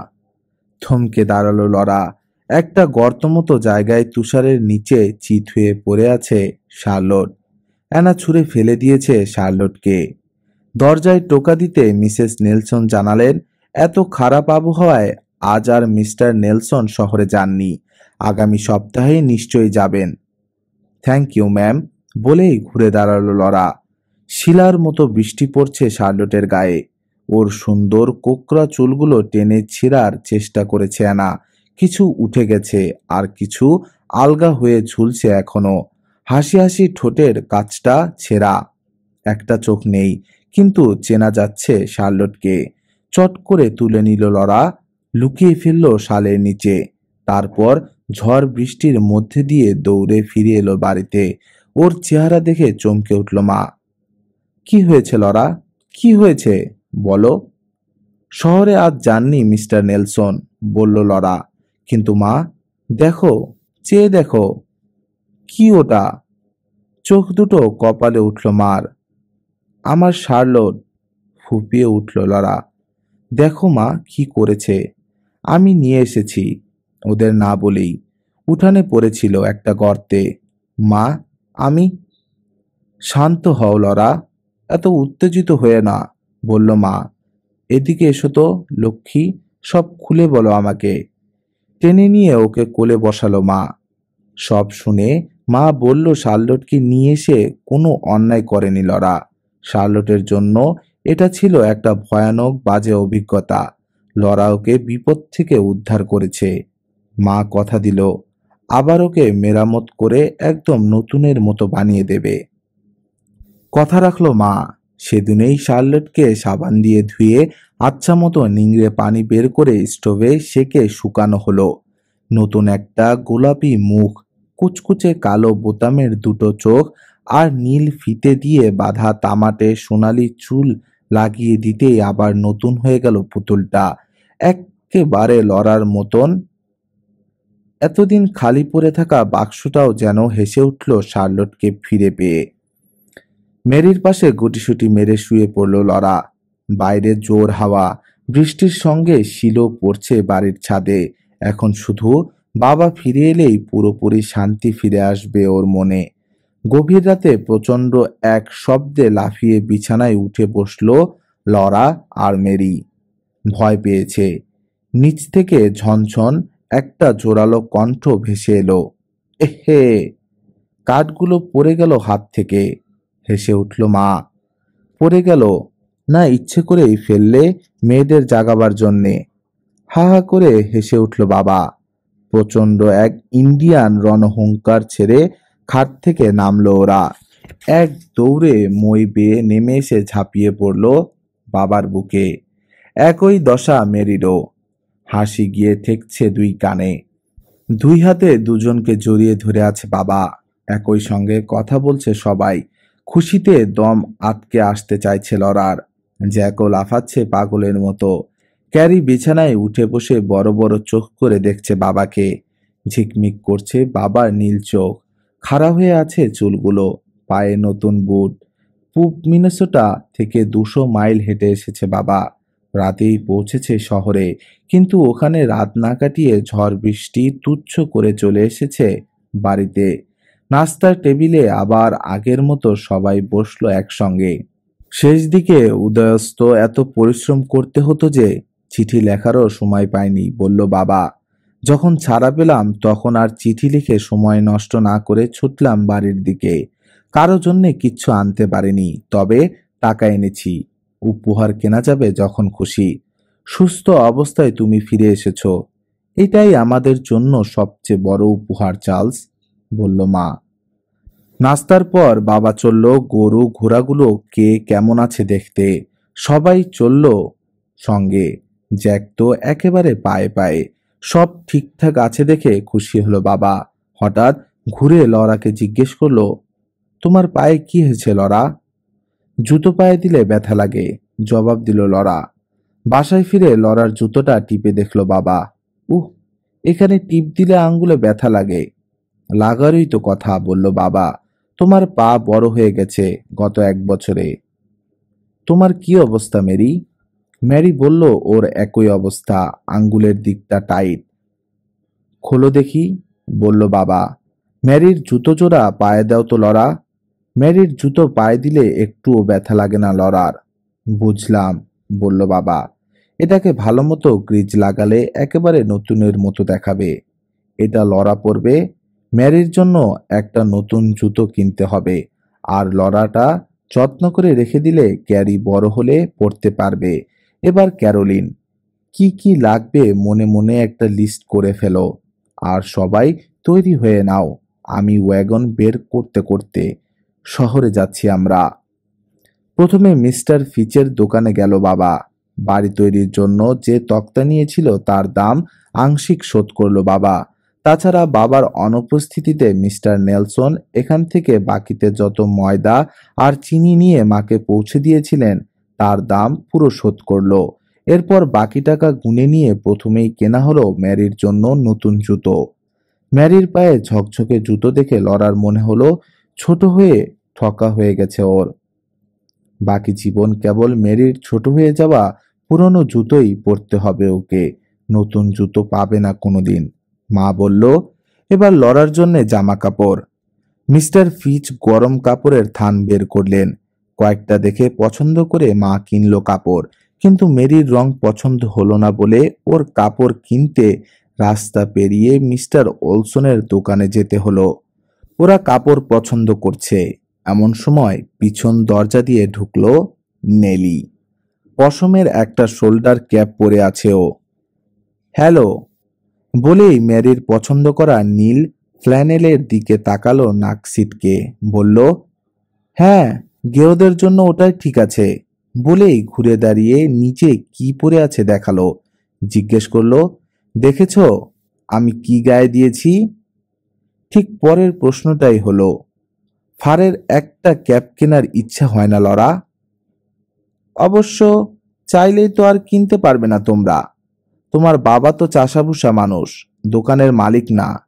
থমকে দাঁড়ালো লরা। একটা গর্ত মতো জায়গায় তুষারের নিচে চিত হয়ে পড়ে আছে শার্লট। অ্যানা ছুঁড়ে ফেলে দিয়েছে শার্লটকে। দরজায় টোকা দিতে মিসেস নেলসন জানালেন, এত খারাপ আবহাওয়ায় আজ আর মিস্টার নেলসন শহরে যাননি, আগামী সপ্তাহে নিশ্চয়ই যাবেন। থ্যাংক ইউ ম্যাম, বলেই ঘুরে দাঁড়ালো লরা। শিলার মতো বৃষ্টি পড়ছে শার্লটের গায়ে। ওর সুন্দর কোকড়া চুলগুলো টেনে ছিঁড়ার চেষ্টা করেছে অ্যানা। কিছু উঠে গেছে, আর কিছু আলগা হয়ে ঝুলছে এখনো। হাসি হাসি ঠোঁটের কাছটা ছেঁড়া। একটা চোখ নেই, কিন্তু চেনা যাচ্ছে শার্লটকে। চট করে তুলে নিল লরা, লুকিয়ে ফেলল শালের নিচে। তারপর ঝড় বৃষ্টির মধ্যে দিয়ে দৌড়ে ফিরে এলো বাড়িতে। ওর চেহারা দেখে চমকে উঠল মা। কি হয়েছে লরা, কি হয়েছে বলো? শহরে আজ যাননি মিস্টার নেলসন, বলল লরা। কিন্তু মা, দেখো, চেয়ে দেখো। কি ওটা? চোখ দুটো কপালে উঠল মার। আমার শার্লট, ফুঁপিয়ে উঠল লরা। দেখো মা কি করেছে। আমি নিয়ে এসেছি, ওদের না বলেই। উঠানে পড়েছিল একটা গর্তে। মা, আমি। শান্ত হও লরা, এত উত্তেজিত হয়ে না, বলল মা। এদিকে এসো তো লক্ষ্মী, সব খুলে বলো আমাকে। টেনে নিয়ে ওকে কোলে বসালো মা। সব শুনে মা বলল, শার্লটকে নিয়ে এসে কোনো অন্যায় করেনি লরা। শার্লটের জন্য এটা ছিল একটা ভয়ানক বাজে অভিজ্ঞতা। লরা ওকে বিপদ থেকে উদ্ধার করেছে। মা কথা দিল, আবার ওকে মেরামত করে একদম নতুনের মতো বানিয়ে দেবে। কথা রাখলো মা। সেদিনেই শার্লটকে সাবান দিয়ে ধুয়ে আচ্ছা মতো নিংড়ে পানি বের করে স্টোভে সেকে শুকানো হলো। নতুন একটা গোলাপি মুখ, কুচকুচে কালো বোতামের দুটো চোখ, আর নীল ফিতে দিয়ে বাঁধা তামাটে সোনালি চুল লাগিয়ে দিতেই আবার নতুন হয়ে গেল পুতুলটা, একেবারে লরার মতন। এতদিন খালি পড়ে থাকা বাক্সটাও যেন হেসে উঠল শার্লটকে ফিরে পেয়ে। মেরির পাশে গুটিসুটি মেরে শুয়ে পড়ল লরা। বাইরে জোর হাওয়া, বৃষ্টির সঙ্গে শিলো পড়ছে বাড়ির ছাদে। এখন শুধু বাবা ফিরে এলেই পুরোপুরি শান্তি ফিরে আসবে ওর মনে। গভীর রাতে প্রচণ্ড এক শব্দে লাফিয়ে বিছানায় উঠে বসল লরা আর মেরি। ভয় পেয়েছে। নিচ থেকে ঝনঝন একটা জোরালো কণ্ঠ ভেসে এলো, এহে! কাঠগুলো পড়ে গেল হাত থেকে। হেসে উঠল মা। পড়ে গেল? না, ইচ্ছে করেই ফেললে মেয়েদের জাগাবার জন্যে। হা হা করে হেসে উঠল বাবা। প্রচণ্ড এক ইন্ডিয়ান রণহুঙ্কার ছেড়ে খাট থেকে নামলো ওরা। এক দৌড়ে মই বেয়ে নেমে এসে ঝাঁপিয়ে পড়ল বাবার বুকে। একই দশা মেরিরও। হাসি গিয়ে ঠেকছে দুই কানে। দুই হাতে দুজনকে জড়িয়ে ধরে আছে বাবা। একই সঙ্গে কথা বলছে সবাই। খুশিতে দম আটকে আসতে চাইছে লরার। জ্যাকও লাফাচ্ছে পাগলের মতো। ক্যারি বিছানায় উঠে বসে বড় বড় চোখ করে দেখছে বাবাকে। ঝিকমিক করছে বাবার নীল চোখ। খাড়া হয়ে আছে চুলগুলো। পায়ে নতুন বুট। পূব মিনেসোটা থেকে 200 মাইল হেঁটে এসেছে বাবা। রাতেই পৌঁছেছে শহরে, কিন্তু ওখানে রাত না কাটিয়ে ঝড় বৃষ্টি তুচ্ছ করে চলে এসেছে বাড়িতে। নাস্তার টেবিলে আবার আগের মতো সবাই বসলো একসঙ্গে। শেষ দিকে উদয়স্ত এত পরিশ্রম করতে হতো যে চিঠি লেখারও সময় পায়নি, বলল বাবা। যখন ছাড়া পেলাম তখন আর চিঠি লিখে সময় নষ্ট না করে ছুটলাম বাড়ির দিকে। কারো জন্যে কিচ্ছু আনতে পারিনি, তবে টাকা এনেছি। উপহার কেনা যাবে যখন খুশি। সুস্থ অবস্থায় তুমি ফিরে এসেছো, এটাই আমাদের জন্য সবচেয়ে বড় উপহার চার্লস, বলল মা। নাস্তার পর বাবা চলল গরু ঘোড়াগুলো কে কেমন আছে দেখতে। সবাই চলল সঙ্গে। জ্যাক তো একেবারে পায়ে পায়ে। সব ঠিকঠাক আছে দেখে খুশি হলো বাবা। হঠাৎ ঘুরে লরাকে জিজ্ঞেস করলো, তোমার পায়ে কি হয়েছে লরা? জুতো পায়ে দিলে ব্যথা লাগে, জবাব দিল লরা। বাসায় ফিরে লরার জুতোটা টিপে দেখলো বাবা। উহ, এখানে টিপ দিলে আঙ্গুলে ব্যথা লাগে। লাগারই তো কথা, বলল বাবা। তোমার পা বড় হয়ে গেছে গত 1 বছরে। তোমার কি অবস্থা মেরি? ম্যারি বলল ওর একই অবস্থা, আঙ্গুলের দিকটা টাইট। খোলো দেখি, বলল বাবা। ম্যারির জুতো জোড়া পায়ে দাও তো লরা। ম্যারির জুতো পায়ে দিলে একটুও ব্যথা লাগে না লরার। বুঝলাম, বলল বাবা। এটাকে ভালো মতো গ্রিজ লাগালে একেবারে নতুনের মতো দেখাবে। এটা লরা পরবে। ম্যারির জন্য একটা নতুন জুতো কিনতে হবে। আর লরাটা যত্ন করে রেখে দিলে ক্যারি বড় হলে পড়তে পারবে। এবার ক্যারোলিন, কি কি লাগবে মনে মনে একটা লিস্ট করে ফেলো। আর সবাই তৈরি হয়ে নাও। আমি ওয়াগন বের করতে করতে শহরে যাচ্ছি আমরা। প্রথমে মিস্টার ফিচের দোকানে গেল বাবা। বাড়ি তৈরির জন্য যে তক্তা নিয়েছিল তার দাম আংশিক শোধ করল বাবা। তাছাড়া বাবার অনুপস্থিতিতে মিস্টার নেলসন এখান থেকে বাকিতে যত ময়দা আর চিনি নিয়ে মাকে পৌঁছে দিয়েছিলেন তার দাম পুরো শোধ করল। এরপর বাকি টাকা গুনে নিয়ে প্রথমেই কেনা হলো ম্যারির জন্য নতুন জুতো। ম্যারির পায়ে ঝকঝকে জুতো দেখে লরার মনে হলো ছোট হয়ে ঠকা হয়ে গেছে ওর। বাকি জীবন কেবল মেরির ছোট হয়ে যাওয়া পুরনো জুতোই পরতে হবে ওকে। নতুন জুতো পাবে না কোনোদিন। মা বলল, এবার লরার জন্য জামা কাপড়। মিস্টার ফিচ গরম কাপড়ের থান বের করলেন। কয়েকটা দেখে পছন্দ করে মা কিনলো কাপড়, কিন্তু মেরির রং পছন্দ হলো না বলে ওর কাপড় কিনতে রাস্তা পেরিয়ে মিস্টার ওলসনের দোকানে যেতে হলো। ওরা কাপড় পছন্দ করছে এমন সময় পিছন দরজা দিয়ে ঢুকলো নেলি। পশমের একটা শোল্ডার ক্যাপ পরে আছে ও। হ্যালো বলেই ম্যারির পছন্দ করা নীল ফ্ল্যানেলের দিকে তাকালো নাক সিটকে, বলল, হ্যাঁ, গেঁয়োদের জন্য ওটাই ঠিক আছে। বলেই ঘুরে দাঁড়িয়ে নিচে কি পরে আছে দেখালো। জিজ্ঞেস করলো, দেখেছ আমি কি গায়ে দিয়েছি? ঠিক পরের প্রশ্নটাই হলো, ফারের একটা ক্যাপ কেনার ইচ্ছা হয় না লরা? অবশ্য চাইলেই তো আর কিনতে পারবে না তোমরা। তোমার বাবা তো চাষাভুষা মানুষ, দোকানের মালিক না।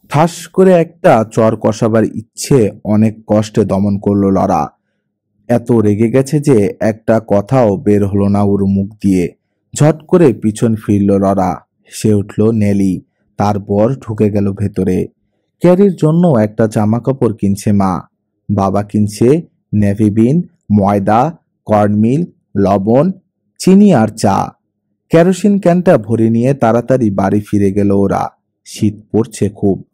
ঠাস করে একটা চর কষাবার ইচ্ছে অনেক কষ্টে দমন করলো লরা। এত রেগে গেছে যে একটা কথাও বের হলো না ওর মুখ দিয়ে। ঝট করে পিছন ফিরল লরা। সে উঠল নেলি। তারপর ঢুকে গেল ভেতরে। ক্যারির জন্য একটা জামা কাপড় কিনছে মা। বাবা কিনছে নেভি বিন, ময়দা, কর্নমিল, লবণ, চিনি আর চা। কেরোসিন ক্যানটা ভরে নিয়ে তাড়াতাড়ি বাড়ি ফিরে গেল ওরা। শীত পড়ছে খুব।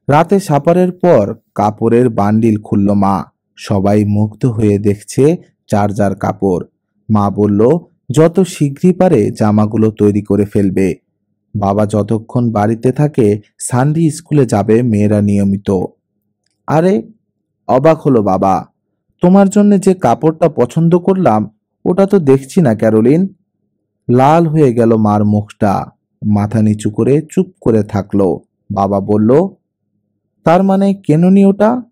রাতে সাপারের পর কাপড়ের বান্ডিল খুলল মা। সবাই মুগ্ধ হয়ে দেখছে যার যার কাপড়। মা বলল যত শীঘ্রই পারে জামাগুলো তৈরি করে ফেলবে। বাবা যতক্ষণ বাড়িতে থাকে সানডে স্কুলে যাবে মেয়েরা নিয়মিত। আরে, অবাক হলো বাবা, তোমার জন্য যে কাপড়টা পছন্দ করলাম ওটা তো দেখছি না ক্যারোলিন। লাল হয়ে গেল মার মুখটা। মাথা নিচু করে চুপ করে থাকলো। বাবা বলল, তার মানে কেননি ওটা?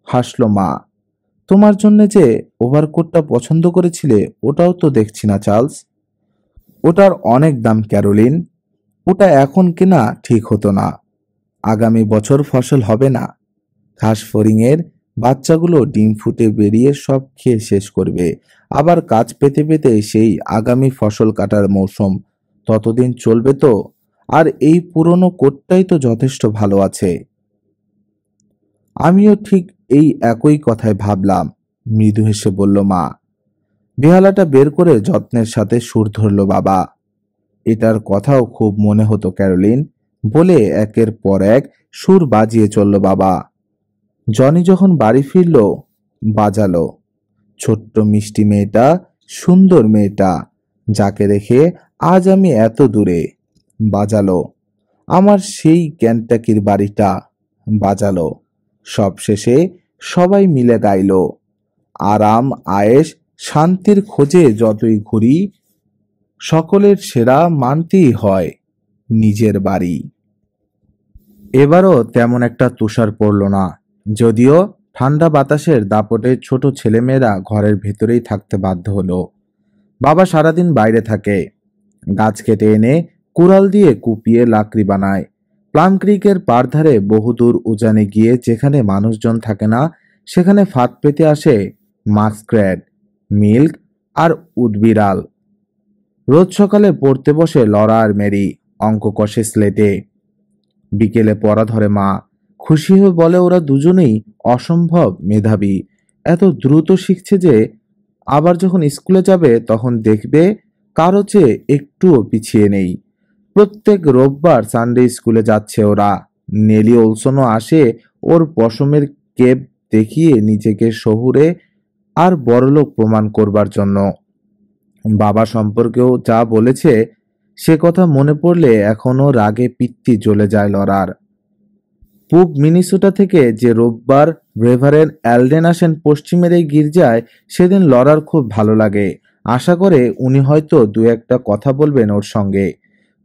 হাসলো মা। তোমার জন্য যে ওভারকোটটা পছন্দ করেছিলে ওটাও তো দেখছি না চার্লস। ওটার অনেক দাম ক্যারোলিন। ওটা এখন কেনা ঠিক হতো না। আগামী বছর ফসল হবে না। ঘাস ফড়িংয়ের বাচ্চাগুলো ডিম ফুটে বেরিয়ে সব খেয়ে শেষ করবে। আবার কাজ পেতে পেতে সেই আগামী ফসল কাটার মৌসুম। ততদিন চলবে তো। আর এই পুরনো কোটটাই তো যথেষ্ট ভালো আছে। আমিও ঠিক এই একই কথাই ভাবলাম, মৃদু হেসে বলল মা। বেহালাটা বের করে যত্নের সাথে সুর ধরল বাবা। এটার কথাও খুব মনে হতো ক্যারোলিন, বলে একের পর এক সুর বাজিয়ে চলল বাবা। জনি যখন বাড়ি ফিরল বাজালো। ছোট্ট মিষ্টি মেয়েটা, সুন্দর মেয়েটা, যাকে রেখে আজ আমি এত দূরে। বাজালো আমার সেই ক্যান্টাকির বাড়িটা। বাজালো। সব শেষে সবাই মিলে গাইল, আরাম আয়েশ শান্তির খোঁজে যতই ঘুরি, সকলের সেরা মানতেই হয় নিজের বাড়ি। এবারও তেমন একটা তুষার পড়ল না, যদিও ঠান্ডা বাতাসের দাপটে ছোট ছেলেমেয়েরা ঘরের ভেতরেই থাকতে বাধ্য হলো। বাবা সারাদিন বাইরে থাকে। গাছ কেটে এনে কুড়াল দিয়ে কুপিয়ে লাকড়ি বানায়। প্লাম ক্রিকের পাড়ধারে বহুদূর উজানে গিয়ে যেখানে মানুষজন থাকে না সেখানে ফাঁদ পেতে আসে মাস্করেড, মিল্ক আর উদবিড়াল। রোজ সকালে পড়তে বসে লরা আর মেরি, অঙ্ক কষে স্লেটে। বিকেলে পড়া ধরে মা। খুশি হয়ে বলে ওরা দুজনেই অসম্ভব মেধাবী, এত দ্রুত শিখছে যে আবার যখন স্কুলে যাবে তখন দেখবে কারো চেয়ে একটুও পিছিয়ে নেই। প্রত্যেক রোববার সানডে স্কুলে যাচ্ছে ওরা। নেলি ওলসনও আসে ওর পশমের কেপ দেখিয়ে নিজেকে শহুরে আর বড়লোক প্রমাণ করবার জন্য। বাবা সম্পর্কেও যা বলেছে সে কথা মনে পড়লে এখনো রাগে পিত্তি জ্বলে যায় লরার। পূব মিনিসোটা থেকে যে রোববার রেভারেন্ড অ্যালডেন আসেন পশ্চিমের এই গির্জায়, সেদিন লরার খুব ভালো লাগে। আশা করে উনি হয়তো দু একটা কথা বলবেন ওর সঙ্গে।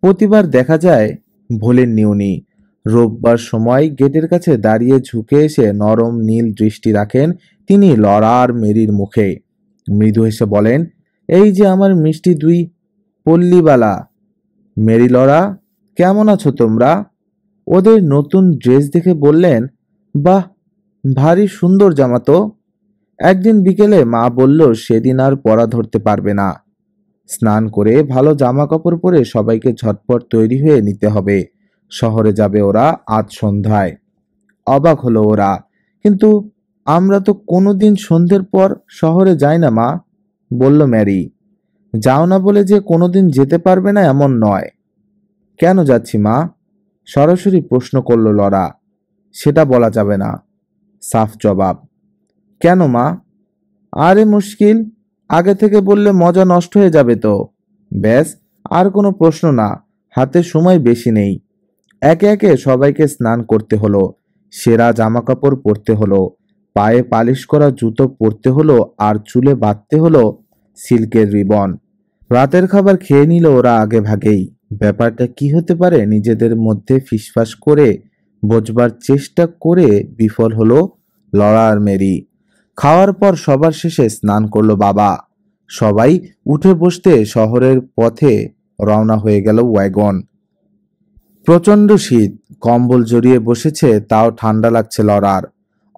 প্রতিবার দেখা যায় ভোলেননি উনি। রোববার সময় গেটের কাছে দাঁড়িয়ে ঝুঁকে এসে নরম নীল দৃষ্টি রাখেন তিনি লরা আর মেরির মুখে। মৃদু হেসে বলেন, এই যে আমার মিষ্টি দুই পল্লীবালা। মেরি, লরা, কেমন আছো তোমরা? ওদের নতুন ড্রেস দেখে বললেন, বাহ, ভারী সুন্দর জামা তো। একদিন বিকেলে মা বলল সেদিন আর পরা ধরতে পারবে না। স্নান করে ভালো জামা কাপড় পরে সবাইকে ঝটপট তৈরি হয়ে নিতে হবে। শহরে যাবে ওরা আজ সন্ধ্যায়। অবাক হলো ওরা। কিন্তু আমরা তো কোনোদিন সন্ধ্যের পর শহরে যাই না মা, বলল ম্যারি। যাও না বলে যে কোনোদিন যেতে পারবে না এমন নয়। কেন যাচ্ছি মা? সরাসরি প্রশ্ন করল লরা। সেটা বলা যাবে না, সাফ জবাব। কেন মা? আরে মুশকিল, আগে থেকে বললে মজা নষ্ট হয়ে যাবে তো। ব্যাস, আর কোনো প্রশ্ন না, হাতে সময় বেশি নেই। একে একে সবাইকে স্নান করতে হলো, সেরা জামা কাপড় পরতে হলো, পায়ে পালিশ করা জুতো পরতে হলো, আর চুলে বাঁধতে হলো সিল্কের রিবন। রাতের খাবার খেয়ে নিল ওরা আগে ভাগেই। ব্যাপারটা কি হতে পারে নিজেদের মধ্যে ফিসফাস করে বোঝবার চেষ্টা করে বিফল হলো লরা আর মেরি। খাওয়ার পর সবার শেষে স্নান করলো বাবা। সবাই উঠে বসতে শহরের পথে রওনা হয়ে গেল ওয়াগন। প্রচণ্ড শীত, কম্বল জড়িয়ে বসেছে, তাও ঠান্ডা লাগছে লরার।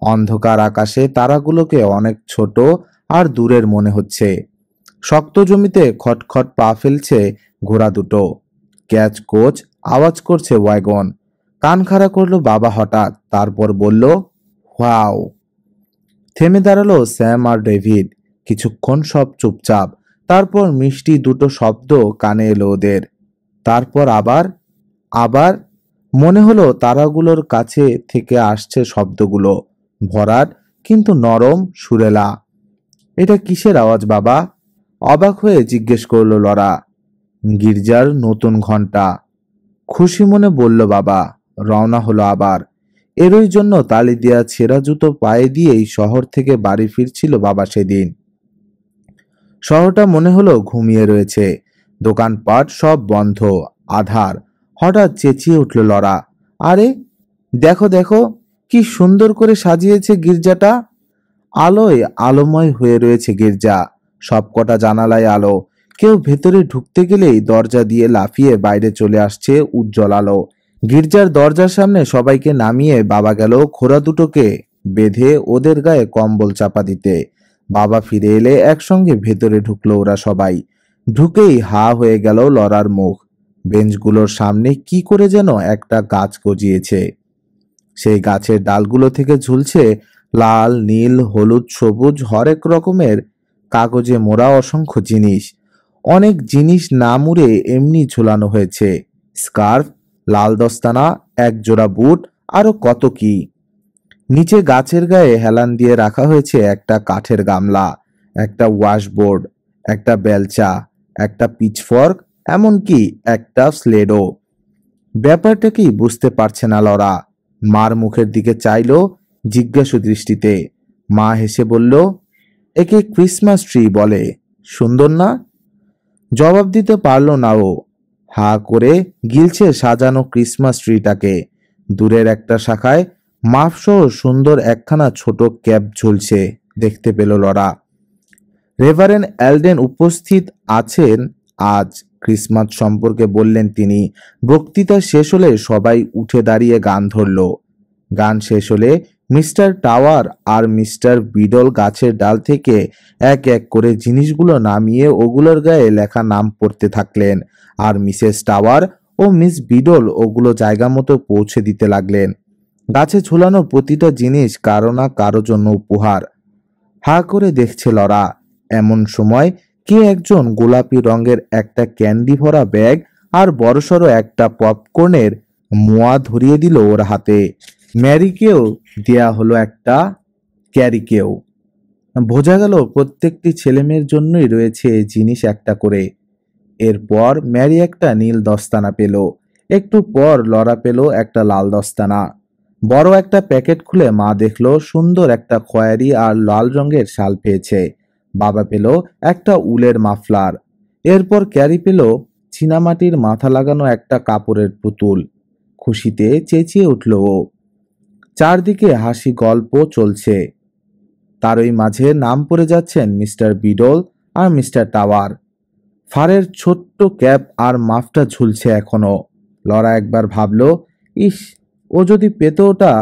অন্ধকার আকাশে তারাগুলোকে অনেক ছোট আর দূরের মনে হচ্ছে। শক্ত জমিতে খটখট পা ফেলছে ঘোড়া দুটো। ক্যাচ কোচ আওয়াজ করছে ওয়াগন। কান খাড়া করলো বাবা হঠাৎ, তারপর বলল, ওয়াও। থেমে দাঁড়ালো স্যাম আর ডেভিড। কিছুক্ষণ সব চুপচাপ। তারপর মিষ্টি দুটো শব্দ কানে এলো ওদের। তারপর আবার আবার মনে হলো তারাগুলোর কাছে থেকে আসছে শব্দগুলো, ভরাট কিন্তু নরম, সুরেলা। এটা কিসের আওয়াজ বাবা? অবাক হয়ে জিজ্ঞেস করলো লরা। গির্জার নতুন ঘন্টা, খুশি মনে বলল বাবা। রওনা হলো আবার। এরই জন্য তালি দেয়া ছেঁড়া জুতো পায়ে দিয়েই শহর থেকে বাড়ি ফিরছিল বাবা সেদিন। শহরটা মনে হলো ঘুমিয়ে রয়েছে। দোকানপাট সব বন্ধ, আধার। হঠাৎ চেঁচিয়ে উঠল লরা, আরে দেখো দেখো, কি সুন্দর করে সাজিয়েছে গির্জাটা। আলোয় আলোময় হয়ে রয়েছে গির্জা। সবকটা জানালায় আলো। কেউ ভেতরে ঢুকতে গেলেই দরজা দিয়ে লাফিয়ে বাইরে চলে আসছে উজ্জ্বল আলো। গির্জার দরজার সামনে সবাইকে নামিয়ে বাবা গেল ঘোড়া দুটোকে বেঁধে ওদের গায়ে কম্বল চাপা দিতে। বাবা ফিরে এলে একসঙ্গে ভেতরে ঢুকলো ওরা সবাই। ঢুকেই হা হয়ে গেল লরার মুখ। বেঞ্চগুলোর সামনে কি করে যেন একটা গাছ গজিয়েছে। সেই গাছের ডালগুলো থেকে ঝুলছে লাল, নীল, হলুদ, সবুজ হরেক রকমের কাগজে মোড়া অসংখ্য জিনিস। অনেক জিনিস না মুড়ে এমনি ঝুলানো হয়েছে। স্কার্ফ, লাল দস্তানা, এক জোড়া বুট, আরো কত কি। নিচে গাছের গায়ে হেলান দিয়ে রাখা হয়েছে একটা কাঠের গামলা, একটা ওয়াশবোর্ড, একটা বেলচা, একটা পিচফর্ক, এমনকি একটা স্লেডও। ব্যাপারটা কি বুঝতে পারছে না লরা। মার মুখের দিকে চাইলো জিজ্ঞাসু দৃষ্টিতে। মা হেসে বলল, একে ক্রিসমাস ট্রি বলে, সুন্দর না? জবাব দিতে পারল না ও। হা করে গিলছে সাজানো ক্রিসমাস ট্রিটাকে। দূরের একটা শাখায় মাপসহ সুন্দর একখানা ছোট ক্যাপ ঝুলছে, দেখতে পেল লরা। রেভারেন্ড এলডেন উপস্থিত আছেন আজ। ক্রিসমাস সম্পর্কে বললেন তিনি। বক্তৃতা শেষ হলে সবাই উঠে দাঁড়িয়ে গান ধরল। গান শেষ হলে মিস্টার টাওয়ার আর মিস্টার বিডল গাছের ডাল থেকে এক এক করে জিনিসগুলো নামিয়ে ওগুলোর গায়ে লেখা নাম পড়তে থাকলেন, আর মিসেস টাওয়ার ও মিস বিডল ওগুলো জায়গা মতো পৌঁছে দিতে লাগলেন। গাছে ঝুলানো প্রতিটা জিনিস কারো না কারো জন্য উপহার। হা করে দেখছে লরা। এমন সময় কে একজন গোলাপি রঙের একটা ক্যান্ডি ভরা ব্যাগ আর বড়সড় একটা পপকর্নের মোয়া ধরিয়ে দিল ওর হাতে। ম্যারিকেও দেয়া হলো একটা ক্যারিকেও। বোঝা গেল প্রত্যেকটি ছেলেমেয়ের জন্যই রয়েছে এই জিনিস একটা করে। এরপর ম্যারি একটা নীল দস্তানা পেল। একটু পর লরা পেল একটা লাল দস্তানা। বড় একটা প্যাকেট খুলে মা দেখলো সুন্দর একটা খয়েরি আর লাল রঙের শাল পেয়েছে। বাবা পেল একটা উলের মাফলার। এরপর ক্যারি পেল চীনামাটির মাথা লাগানো একটা কাপড়ের পুতুল। খুশিতে চেঁচিয়ে উঠল ও। চারদিকে হাসি গল্প চলছে। তারই মাঝে নাম পড়ে যাচ্ছেন মিস্টার বিডল আর মিস্টার টাওয়ার। ফারের ছোট্ট ক্যাপ আর মাফটা ঝুলছে এখনো। লরা একবার ভাবল, ইস, ও যদি পেত ওটা।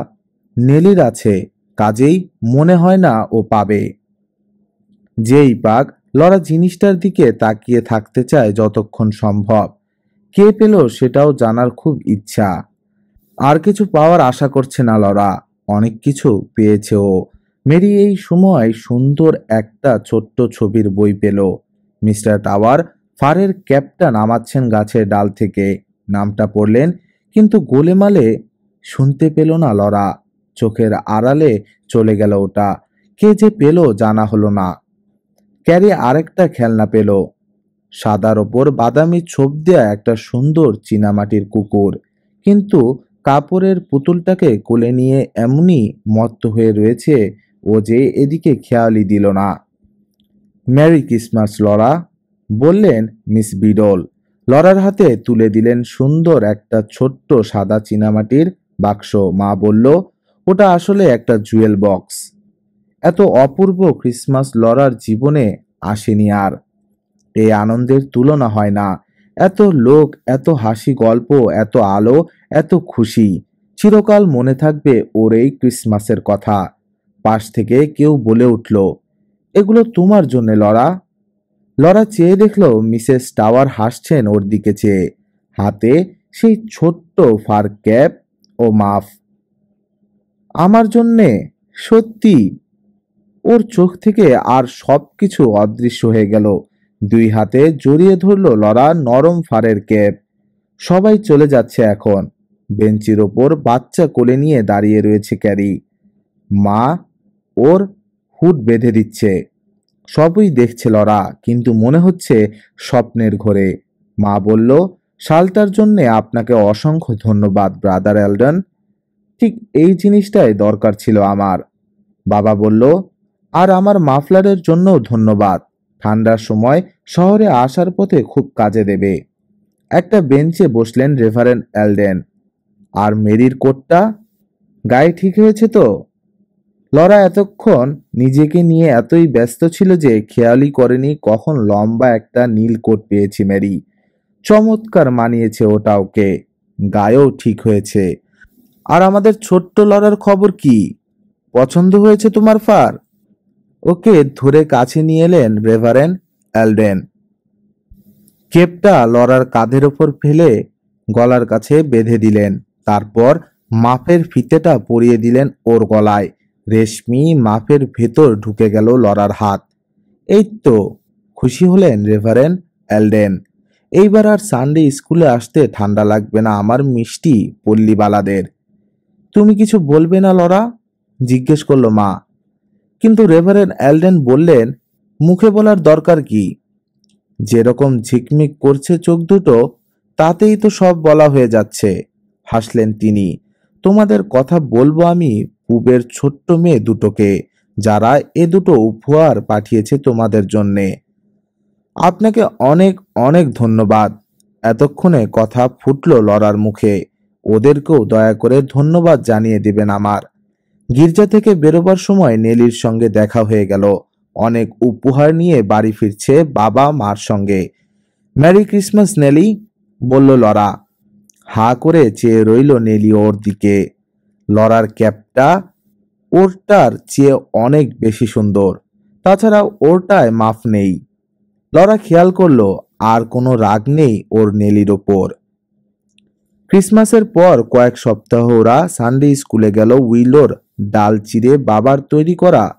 নেলির আছে, কাজেই মনে হয় না ও পাবে। যেই পাক, লরা জিনিসটার দিকে তাকিয়ে থাকতে চায় যতক্ষণ সম্ভব। কে পেল সেটাও জানার খুব ইচ্ছা। আর কিছু পাওয়ার আশা করছে না লরা, অনেক কিছু পেয়েছে ও। মেরি এই সময় সুন্দর একটা ছোট্ট ছবির বই পেল। মিস্টার টাওয়ার ফারের ক্যাপটা নামাচ্ছেন গাছের ডাল থেকে। নামটা পড়লেন, কিন্তু গোলেমালে শুনতে পেল না লরা। চোখের আড়ালে চলে গেল ওটা। কে যে পেল জানা হলো না। ক্যারি আরেকটা খেলনা পেল, সাদার ওপর বাদামি ছোপ দেয়া একটা সুন্দর চীনামাটির কুকুর। কিন্তু কাপড়ের পুতুলটাকে কোলে নিয়ে এমনই মত্ত হয়ে রয়েছে ও যে এদিকে খেয়ালই দিল না। মেরি ক্রিসমাস লরা, বললেন মিস বিডল। লরার হাতে তুলে দিলেন সুন্দর একটা ছোট্ট সাদা চীনামাটির বাক্স। মা বলল, ওটা আসলে একটা জুয়েল বক্স। এত অপূর্ব ক্রিসমাস লরার জীবনে আসেনি আর। এই আনন্দের তুলনা হয় না। এত লোক, এত হাসি গল্প, এত আলো, এত খুশি। চিরকাল মনে থাকবে ওর এই ক্রিসমাসের কথা। পাশ থেকে কেউ বলে উঠল, এগুলো তোমার জন্যে লরা। লরা চেয়ে দেখল মিসেস টাওয়ার হাসছেন ওর দিকে চেয়ে, হাতে সেই ছোট্ট ফার ক্যাপ ও মাফ। আমার জন্যে? সত্যি? ওর চোখ থেকে আর সবকিছু অদৃশ্য হয়ে গেল। দুই হাতে জড়িয়ে ধরল লরা নরম ফারের ক্যাপ। সবাই চলে যাচ্ছে এখন। বেঞ্চির ওপর বাচ্চা কোলে নিয়ে দাঁড়িয়ে রয়েছে ক্যারি। মা ওর হুড বেঁধে দিচ্ছে। সবই দেখছে লরা, কিন্তু মনে হচ্ছে স্বপ্নের ঘোরে। মা বলল, শালটার জন্যে আপনাকে অসংখ্য ধন্যবাদ ব্রাদার এলডন। ঠিক এই জিনিসটাই দরকার ছিল আমার। বাবা বলল, আর আমার মাফলারের জন্যও ধন্যবাদ। ঠান্ডার সময় শহরে আসার পথে খুব কাজে দেবে। একটা বেঞ্চে বসলেন রেভারেন্ড এলডেন। আর মেরির কোটটা গায়ে ঠিক হয়েছে তো? লরা এতক্ষণ নিজেকে নিয়ে এতই ব্যস্ত ছিল যে খেয়ালই করেনি কখন লম্বা একটা নীল কোট পেয়েছি মেরি। চমৎকার মানিয়েছে ওটা ওকে। গায়েও ঠিক হয়েছে। আর আমাদের ছোট্ট লরার খবর কি? পছন্দ হয়েছে তোমার ফার? ওকে ধরে কাছে নিয়ে এলেন রেভারেন্ড এলডেন। কেপটা লরার কাঁধের ওপর ফেলে গলার কাছে বেঁধে দিলেন। তারপর মাফের ফিতেটা পরিয়ে দিলেন ওর গলায়। রেশমি মাফের ভেতর ঢুকে গেল লরার হাত। এই তো, খুশি হলেন রেভারেন্ড এলডেন। এইবার আর সানডে স্কুলে আসতে ঠান্ডা লাগবে না আমার মিষ্টি পল্লীবালাদের। তুমি কিছু বলবে না লরা? জিজ্ঞেস করলো মা। কিন্তু রেভারেন্ড এলডেন বললেন, মুখে বলার দরকার কি? যেরকম ঝিকমিক করছে চোখ দুটো, তাতেই তো সব বলা হয়ে যাচ্ছে। হাসলেন তিনি। তোমাদের কথা বলবো আমি পূবের ছোট্ট মেয়ে দুটোকে, যারা এ দুটো উপহার পাঠিয়েছে তোমাদের জন্যে। আপনাকে অনেক অনেক ধন্যবাদ। এতক্ষণে কথা ফুটলো লরার মুখে। ওদেরকেও দয়া করে ধন্যবাদ জানিয়ে দিবেন আমার। গির্জা থেকে বেরোবার সময় নেলির সঙ্গে দেখা হয়ে গেল। অনেক উপহার নিয়ে বাড়ি ফিরছে বাবা মার সঙ্গে। ম্যারি ক্রিসমাস নেলি, বলল লরা। হা করে চেয়ে রইল নেলি ওর দিকে। লরার ক্যাপটা ওরটার চেয়ে অনেক বেশি সুন্দর। তাছাড়া ওরটায় মাফ নেই। লরা খেয়াল করলো আর কোনো রাগ নেই ওর নেলির ওপর। ক্রিসমাসের পর কয়েক সপ্তাহ ওরা সানডে স্কুলে গেল উইলোর ডাল চিরে বাবার তৈরি করা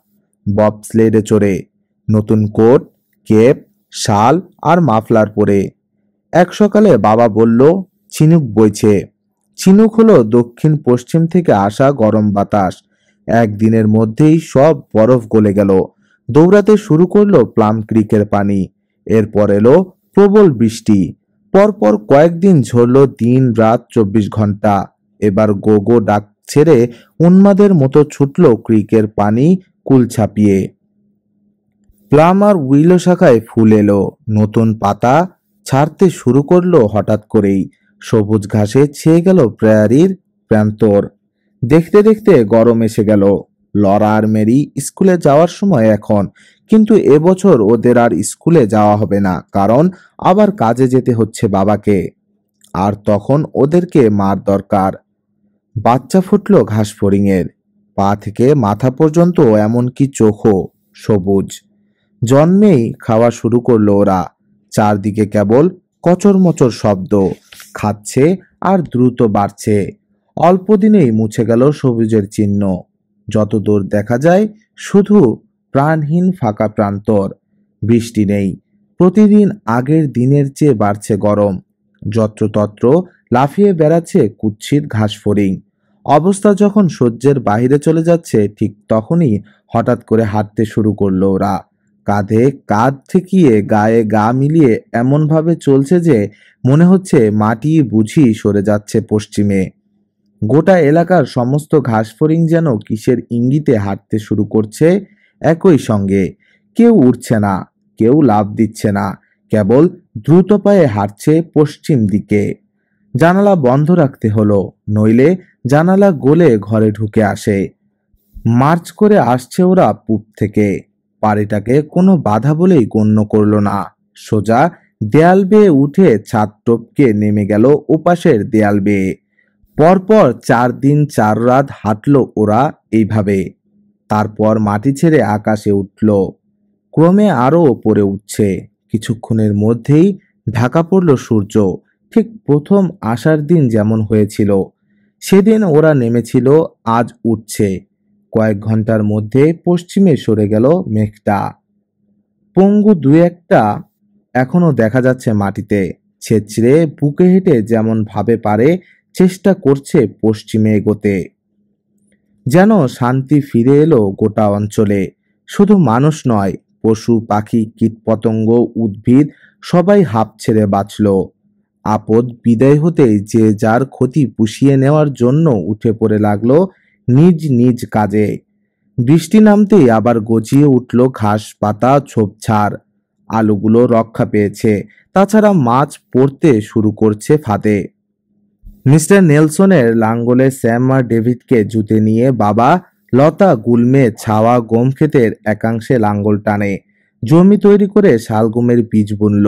ববস্লেডে চড়ে, নতুন কোট, কেপ, শাল আর মাফলার পরে। এক সকালে বাবা বলল, ঝিনুক বইছে। ঝিনুক হলো দক্ষিণ পশ্চিম থেকে আসা গরম বাতাস। একদিনের মধ্যেই সব বরফ গলে গেল। দৌড়াতে শুরু করলো প্লাম ক্রিকের পানি। এরপর এলো প্রবল বৃষ্টি। পরপর কয়েকদিন ঝরল দিন রাত 24 ঘন্টা। এবার গোগো ডাক ছেড়ে উন্মাদের মতো ছুটল ক্রিকের পানি কুল ছাপিয়ে। প্লাম আর উইলো শাখায় ফুল এলো, নতুন পাতা ছাড়তে শুরু করলো হঠাৎ করেই। সবুজ ঘাসে ছেয়ে গেল প্রেয়ারির প্রান্তর। দেখতে দেখতে গরম এসে গেল। লরা আর মেরি স্কুলে যাওয়ার সময় এখন, কিন্তু এবছর ওদের আর স্কুলে যাওয়া হবে না, কারণ আবার কাজে যেতে হচ্ছে বাবাকে। আর তখন ওদেরকে মার দরকার। বাচ্চা ফুটল ঘাস ফড়িংয়ের। পা থেকে মাথা পর্যন্ত এমনকি চোখও সবুজ। জন্মেই খাওয়া শুরু করলো ওরা। চারদিকে কেবল কচরমচর শব্দ। খাচ্ছে আর দ্রুত বাড়ছে। অল্প দিনেই মুছে গেল সবুজের চিহ্ন। যত দূর দেখা যায় শুধু প্রাণহীন ফাঁকা প্রান্তর। বৃষ্টি নেই। প্রতিদিন আগের দিনের চেয়ে বাড়ছে গরম। যত্রতত্র লাফিয়ে বেড়াচ্ছে কুৎসিত ঘাস ফড়িং। অবস্থা যখন সহ্যের বাহিরে চলে যাচ্ছে, ঠিক তখনই হঠাৎ করে হাঁটতে শুরু করলো ওরা। কাঁধে কাঁধ ঠেকিয়ে গায়ে গা মিলিয়ে এমনভাবে চলছে যে মনে হচ্ছে মাটি বুঝি সরে যাচ্ছে পশ্চিমে। গোটা এলাকার সমস্ত ঘাসফড়িং যেন কিসের ইঙ্গিতে হাঁটতে শুরু করছে একই সঙ্গে। কেউ উঠছে না, কেউ লাফ দিচ্ছে না, কেবল দ্রুত পায়ে হাঁটছে পশ্চিম দিকে। জানালা বন্ধ রাখতে হলো, নইলে জানালা গলে ঘরে ঢুকে আসে। মার্চ করে আসছে ওরা পূব থেকে। পাড়িটাকে কোনো বাধা বলেই গণ্য করল না। সোজা দেয়াল বেয়ে উঠে ছাদ টপকে নেমে গেল ওপাশের দেয়াল বেয়ে। পরপর 4 দিন 4 রাত হাঁটল ওরা এইভাবে। তারপর মাটি ছেড়ে আকাশে উঠল। ক্রমে আরো ওপরে উঠছে। কিছুক্ষণের মধ্যেই ঢাকা পড়ল সূর্য। ঠিক প্রথম আসার দিন যেমন হয়েছিল সেদিন ওরা নেমেছিল, আজ উঠছে। কয়েক ঘন্টার মধ্যে পশ্চিমে সরে গেল মেঘটা। পঙ্গু দুই একটা এখনো দেখা যাচ্ছে মাটিতে। ছেঁচড়ে বুকে হেঁটে যেমন ভাবে পারে চেষ্টা করছে পশ্চিমে এগোতে। যেন শান্তি ফিরে এলো গোটা অঞ্চলে। শুধু মানুষ নয়, পশু পাখি কীটপতঙ্গ উদ্ভিদ সবাই হাঁপ ছেড়ে বাঁচল। আপদ বিদায় হতেই যে যার ক্ষতি পুষিয়ে নেওয়ার জন্য উঠে পড়ে লাগলো নিজ নিজ কাজে। বৃষ্টি নামতেই আবার গজিয়ে উঠল ঘাস পাতা ঝোপঝাড়। আলুগুলো রক্ষা পেয়েছে, তাছাড়া মাছ পড়তে শুরু করছে ফাঁদে। মিস্টার নেলসনের লাঙ্গলে স্যাম আর ডেভিডকে জুতে নিয়ে বাবা লতা গুলমে ছাওয়া গম ক্ষেতের একাংশে লাঙ্গল টানে। জমি তৈরি করে শালগমের বীজ বুনল।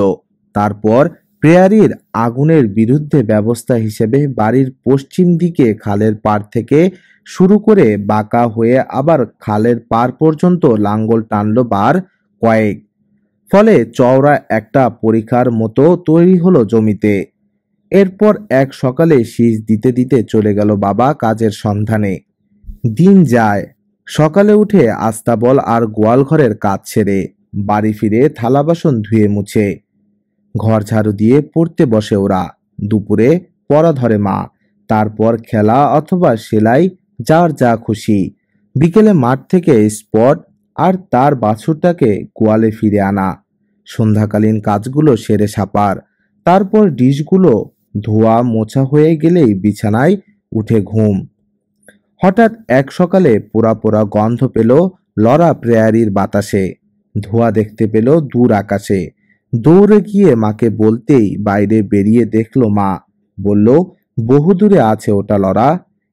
তারপর প্রেয়ারির আগুনের বিরুদ্ধে ব্যবস্থা হিসেবে বাড়ির পশ্চিম দিকে খালের পাড় থেকে শুরু করে বাঁকা হয়ে আবার খালের পাড় পর্যন্ত লাঙ্গল টানল বার কয়েক। ফলে চওড়া একটা পরিখার মতো তৈরি হলো জমিতে। এরপর এক সকালে শীষ দিতে দিতে চলে গেল বাবা কাজের সন্ধানে। দিন যায়। সকালে উঠে আস্তাবল আর গোয়াল ঘরের কাজ সেরে বাড়ি ফিরে থালা বাসন ধুয়ে মুছে ঘর ঝাড়ু দিয়ে পড়তে বসে ওরা। দুপুরে পড়া ধরে মা। তারপর খেলা অথবা সেলাই, যার যা খুশি। বিকেলে মাঠ থেকে স্পট আর তার বাছুরটাকে গোয়ালে ফিরে আনা। সন্ধ্যাকালীন কাজগুলো সেরে সাপার। তারপর ডিশগুলো ধোয়া মোছা হয়ে গেলেই বিছানায় উঠে ঘুম। হঠাৎ এক সকালে পোড়া পোড়া গন্ধ পেল লরা প্রেয়ারির বাতাসে। ধোঁয়া দেখতে পেল দূর আকাশে। দৌড়ে গিয়ে মাকে বলতেই বাইরে বেরিয়ে দেখলো মা। বলল, বহুদূরে আছে ওটা লরা,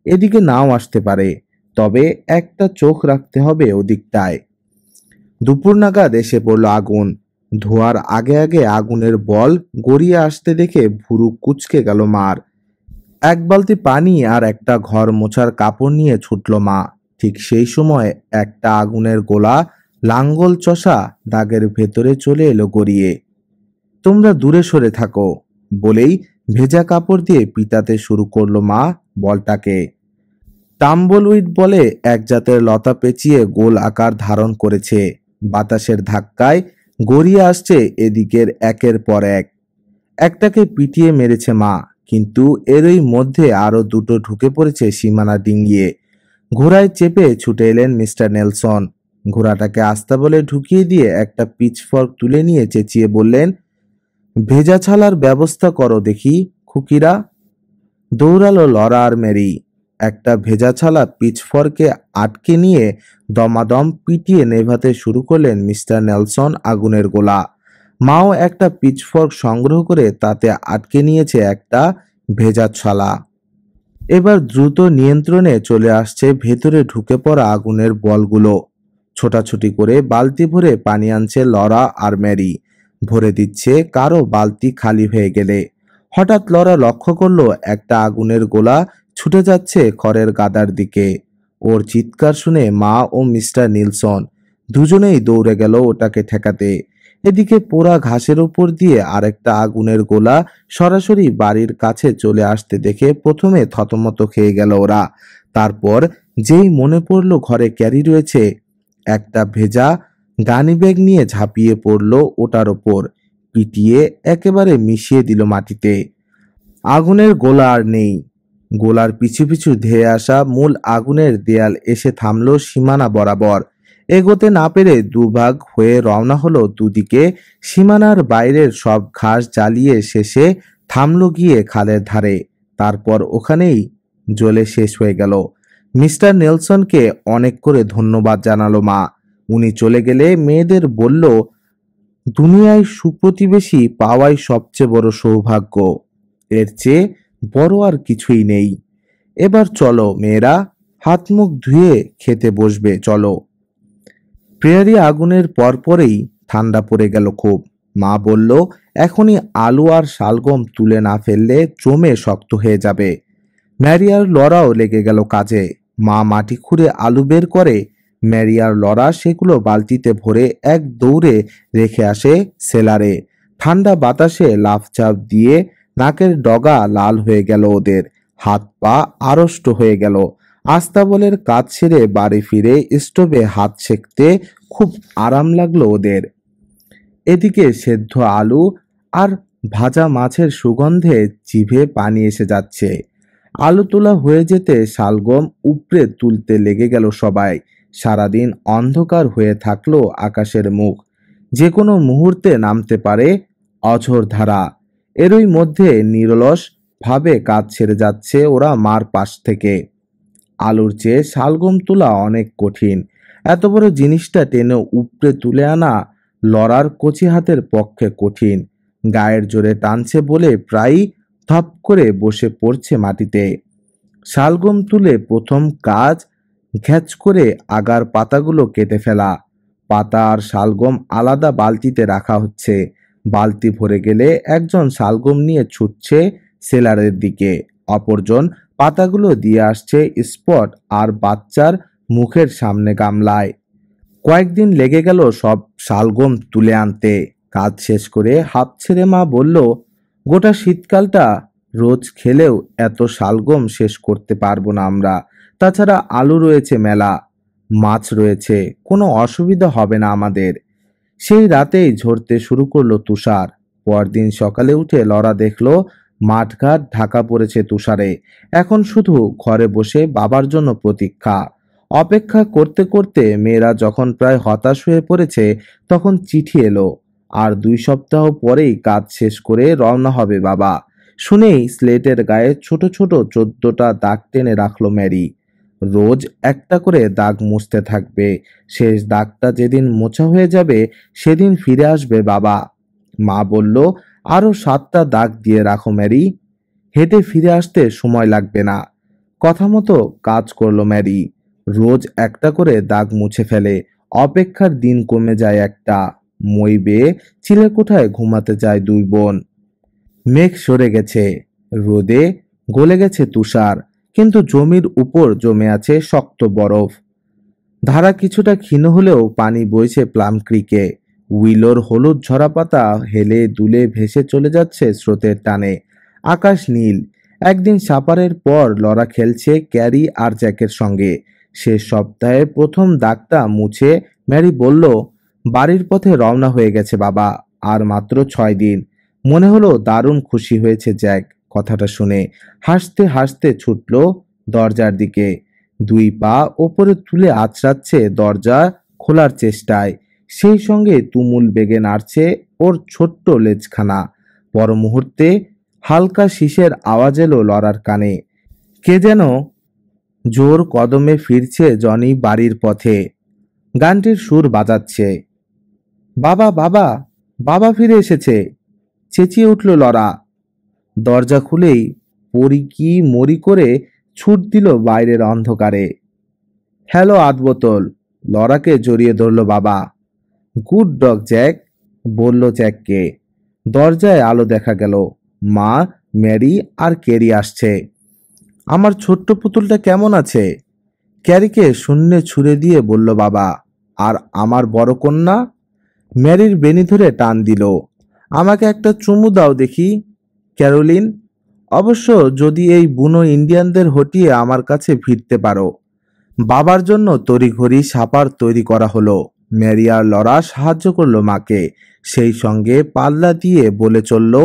এদিকে নাও আসতে পারে, তবে একটা চোখ রাখতে হবে ওদিকটায়। দুপুর নাগাদ এসে পড়ল আগুন। ধোয়ার আগে আগে আগুনের বল গড়িয়ে আসতে দেখে ভুরু কুঁচকে গেল মার। এক বালতি পানি আর একটা ঘর মোছার কাপড় নিয়ে ছুটল মা। ঠিক সেই সময় একটা আগুনের গোলা লাঙ্গল চষা দাগের ভেতরে চলে এলো গড়িয়ে। তোমরা দূরে সরে থাকো বলেই ভেজা কাপড় দিয়ে পিটাতে শুরু করলো মা বলটাকে। টাম্বলউইড বলে এক জাতের লতা পেঁচিয়ে গোল আকার ধারণ করেছে। বাতাসের ধাক্কায় গড়িয়ে আসছে এদিকের একের পর এক। একটাকে পিটিয়ে মেরেছে মা, কিন্তু এরই মধ্যে আরো দুটো ঢুকে পড়েছে সীমানা ডিঙ্গিয়ে। ঘোড়ায় চেপে ছুটে এলেন মিস্টার নেলসন। ঘোড়াটাকে আস্তাবলে ঢুকিয়ে দিয়ে একটা পিচফর্ক তুলে নিয়ে চেঁচিয়ে বললেন, ভেজা ছালার ব্যবস্থা করো দেখি খুকিরা। দৌড়ালো লরা আর মেরি। একটা ভেজা ছালা পিচফর্কে আটকে নিয়ে দমাদম পিটিয়ে নেভাতে শুরু করলেন মিস্টার নেলসন আগুনের গোলা। মাও একটা পিচফর্ক সংগ্রহ করে তাতে আটকে নিয়েছে একটা ভেজা ছালা। এবার দ্রুত নিয়ন্ত্রণে চলে আসছে ভেতরে ঢুকে পড়া আগুনের বলগুলো। ছোটাছুটি করে বালতি ভরে পানি আনছে লরা আর মেরি। ভরে দিচ্ছে কারো বালতি খালি হয়ে গেলে। হঠাৎ লরা লক্ষ্য করলো একটা আগুনের গোলা ছুটে যাচ্ছে খড়ের গাদার দিকে। ওর চিৎকার শুনে মা ও মিস্টার নিলসন দুজনেই দৌড়ে গেল ওটাকে ঠেকাতে। এদিকে পোড়া ঘাসের উপর দিয়ে আরেকটা আগুনের গোলা সরাসরি বাড়ির কাছে চলে আসতে দেখে প্রথমে থতমত খেয়ে গেল ওরা। তারপর যেই মনে পড়ল ঘরে ক্যারি রয়েছে, একটা ভেজা গানি ব্যাগ নিয়ে ঝাঁপিয়ে পড়ল ওটার ওপর। পিটিয়ে একেবারে মিশিয়ে দিল মাটিতে। আগুনের গোলা আর নেই। গোলার পিছু পিছু ধেয়ে আসা মূল আগুনের দেয়াল এসে থামল সীমানা বরাবর। এগোতে না পেরে দুভাগ হয়ে রওনা হলো দুদিকে। সীমানার বাইরের সব ঘাস জ্বালিয়ে শেষে থামল গিয়ে খালের ধারে। তারপর ওখানেই জ্বলে শেষ হয়ে গেল। মিস্টার নেলসনকে অনেক করে ধন্যবাদ জানালো মা। উনি চলে গেলে মেয়েদের বলল, দুনিয়ায় সুপ্রতিবেশী পাওয়াই সবচেয়ে বড় সৌভাগ্য। এর চেয়ে বড় আর কিছুই নেই। এবার চলো মেয়েরা, হাত মুখ ধুয়ে খেতে বসবে চলো। প্রেয়ারি আগুনের পরপরেই ঠান্ডা পড়ে গেল খুব। মা বলল, এখনই আলু আর শালগম তুলে না ফেললে জমে শক্ত হয়ে যাবে। ম্যারি আর লরাও লেগে গেল কাজে। মা মাটি খুঁড়ে আলু বের করে। ম্যারি আর লরা সেগুলো বালতিতে ভরে এক দৌড়ে রেখে আসে সেলারে। ঠান্ডা বাতাসে লাফঝাপ দিয়ে নাকের ডগা লাল হয়ে গেল ওদের, হাত পা আড়ষ্ট হয়ে গেল। আস্তাবলের কাজ সেরে বাড়ি ফিরে স্টোভে হাত সেঁকতে খুব আরাম লাগলো ওদের। এদিকে সেদ্ধ আলু আর ভাজা মাছের সুগন্ধে জিভে পানি এসে যাচ্ছে। আলু তোলা হয়ে যেতে শালগম উপড়ে তুলতে লেগে গেল সবাই। সারাদিন অন্ধকার হয়ে থাকলো আকাশের মুখ, যে কোনো মুহূর্তে নামতে পারে অঝোর ধারা। এরই মধ্যে নিরলস ভাবে কাজ ছেড়ে যাচ্ছে ওরা মার পাশ থেকে। আলুর চেয়ে শালগম তোলা অনেক কঠিন। এত বড় জিনিসটা টেনে উপড়ে তুলে আনা লড়ার কচি হাতের পক্ষে কঠিন। গায়ের জোরে টানছে বলে প্রায়ই ধপ করে বসে পড়ছে মাটিতে। শালগম তুলে প্রথম কাজ ঘ্যাচ করে আগার পাতাগুলো কেটে ফেলা। পাতা আর শালগম আলাদা বালতিতে রাখা হচ্ছে। বালতি ভরে গেলে একজন শালগম নিয়ে ছুটছে সেলারের দিকে, অপরজন পাতাগুলো দিয়ে আসছে স্পট আর বাচ্চার মুখের সামনে গামলায়। কয়েকদিন লেগে গেল সব শালগম তুলে আনতে। কাজ শেষ করে হাঁপ ছেড়ে মা বলল, গোটা শীতকালটা রোজ খেলেও এত শালগম শেষ করতে পারবো না আমরা। তাছাড়া আলু রয়েছে মেলা, মাছ রয়েছে, কোনো অসুবিধা হবে না আমাদের। সেই রাতেই ঝরতে শুরু করলো তুষার। পরদিন সকালে উঠে লরা দেখলো মাঠঘাট ঢাকা পড়েছে তুষারে। এখন শুধু ঘরে বসে বাবার জন্য প্রতীক্ষা। অপেক্ষা করতে করতে মেয়েরা যখন প্রায় হতাশ হয়ে পড়েছে, তখন চিঠি এলো। আর 2 সপ্তাহ পরেই কাজ শেষ করে রওনা হবে বাবা। শুনেই স্লেটের গায়ে ছোট ছোট 14টা দাগ টেনে রাখলো ম্যারি। রোজ একটা করে দাগ মুছতে থাকবে। শেষ দাগটা যেদিন মোছা হয়ে যাবে সেদিন ফিরে আসবে বাবা। মা বলল, আরো 7টা দাগ দিয়ে রাখো ম্যারি, হেঁটে ফিরে আসতে সময় লাগবে না। কথা মতো কাজ করলো ম্যারি। রোজ একটা করে দাগ মুছে ফেলে। অপেক্ষার দিন কমে যায় একটা। মই বেয়ে চিলেকোঠায় ঘুমাতে যায় 2 বোন। মেঘ সরে গেছে, রোদে গলে গেছে তুষার, কিন্তু জমির উপর জমে আছে শক্ত বরফ। ধারা কিছুটা ক্ষীণ হলেও পানি বইছে প্লাম ক্রিকে। উইলোর হলুদ ঝরা পাতা হেলে দুলে ভেসে চলে যাচ্ছে স্রোতের টানে। আকাশ নীল। একদিন সাপারের পর লরা খেলছে ক্যারি আর জ্যাকের সঙ্গে। শেষ সপ্তাহে প্রথম দাগটা মুছে ম্যারি বলল, বাড়ির পথে রওনা হয়ে গেছে বাবা, আর মাত্র 6 দিন। মনে হলো দারুণ খুশি হয়েছে জ্যাক কথাটা শুনে। হাসতে হাসতে ছুটল দরজার দিকে। 2 পা ওপরে তুলে আঁচড়াচ্ছে দরজা খোলার চেষ্টায়। সেই সঙ্গে তুমুল বেগে নাড়ছে ওর ছোট্ট লেজখানা। পর মুহূর্তে হালকা শীষের আওয়াজ এলো লরার কানে। কে যেন জোর কদমে ফিরছে জনি বাড়ির পথে। গানটির সুর বাজাচ্ছে। বাবা বাবা, বাবা ফিরে এসেছে, চেঁচিয়ে উঠল লরা। দরজা খুলেই পরি কি মরি করে ছুট দিল বাইরের অন্ধকারে। হ্যালো আধবোতল, লরাকে জড়িয়ে ধরল বাবা। গুড ডগ জ্যাক, বলল জ্যাককে। দরজায় আলো দেখা গেল। মা, ম্যারি আর ক্যারি আসছে। আমার ছোট্ট পুতুলটা কেমন আছে? ক্যারিকে শূন্যে ছুঁড়ে দিয়ে বলল বাবা। আর আমার বড় কন্যা? ম্যারির বেনি ধরে টান দিল। আমাকে একটা চুমু দাও দেখি, ক্যারোলিন। অবশ্য যদি এই বুনো ইন্ডিয়ানদের হটিয়ে আমার কাছে ফিরতে পারো। বাবার জন্য তড়িঘড়ি সাপার তৈরি করা হলো। ম্যারি আর লরা সাহায্য করলো মাকে। সেই সঙ্গে পাল্লা দিয়ে বলে চলল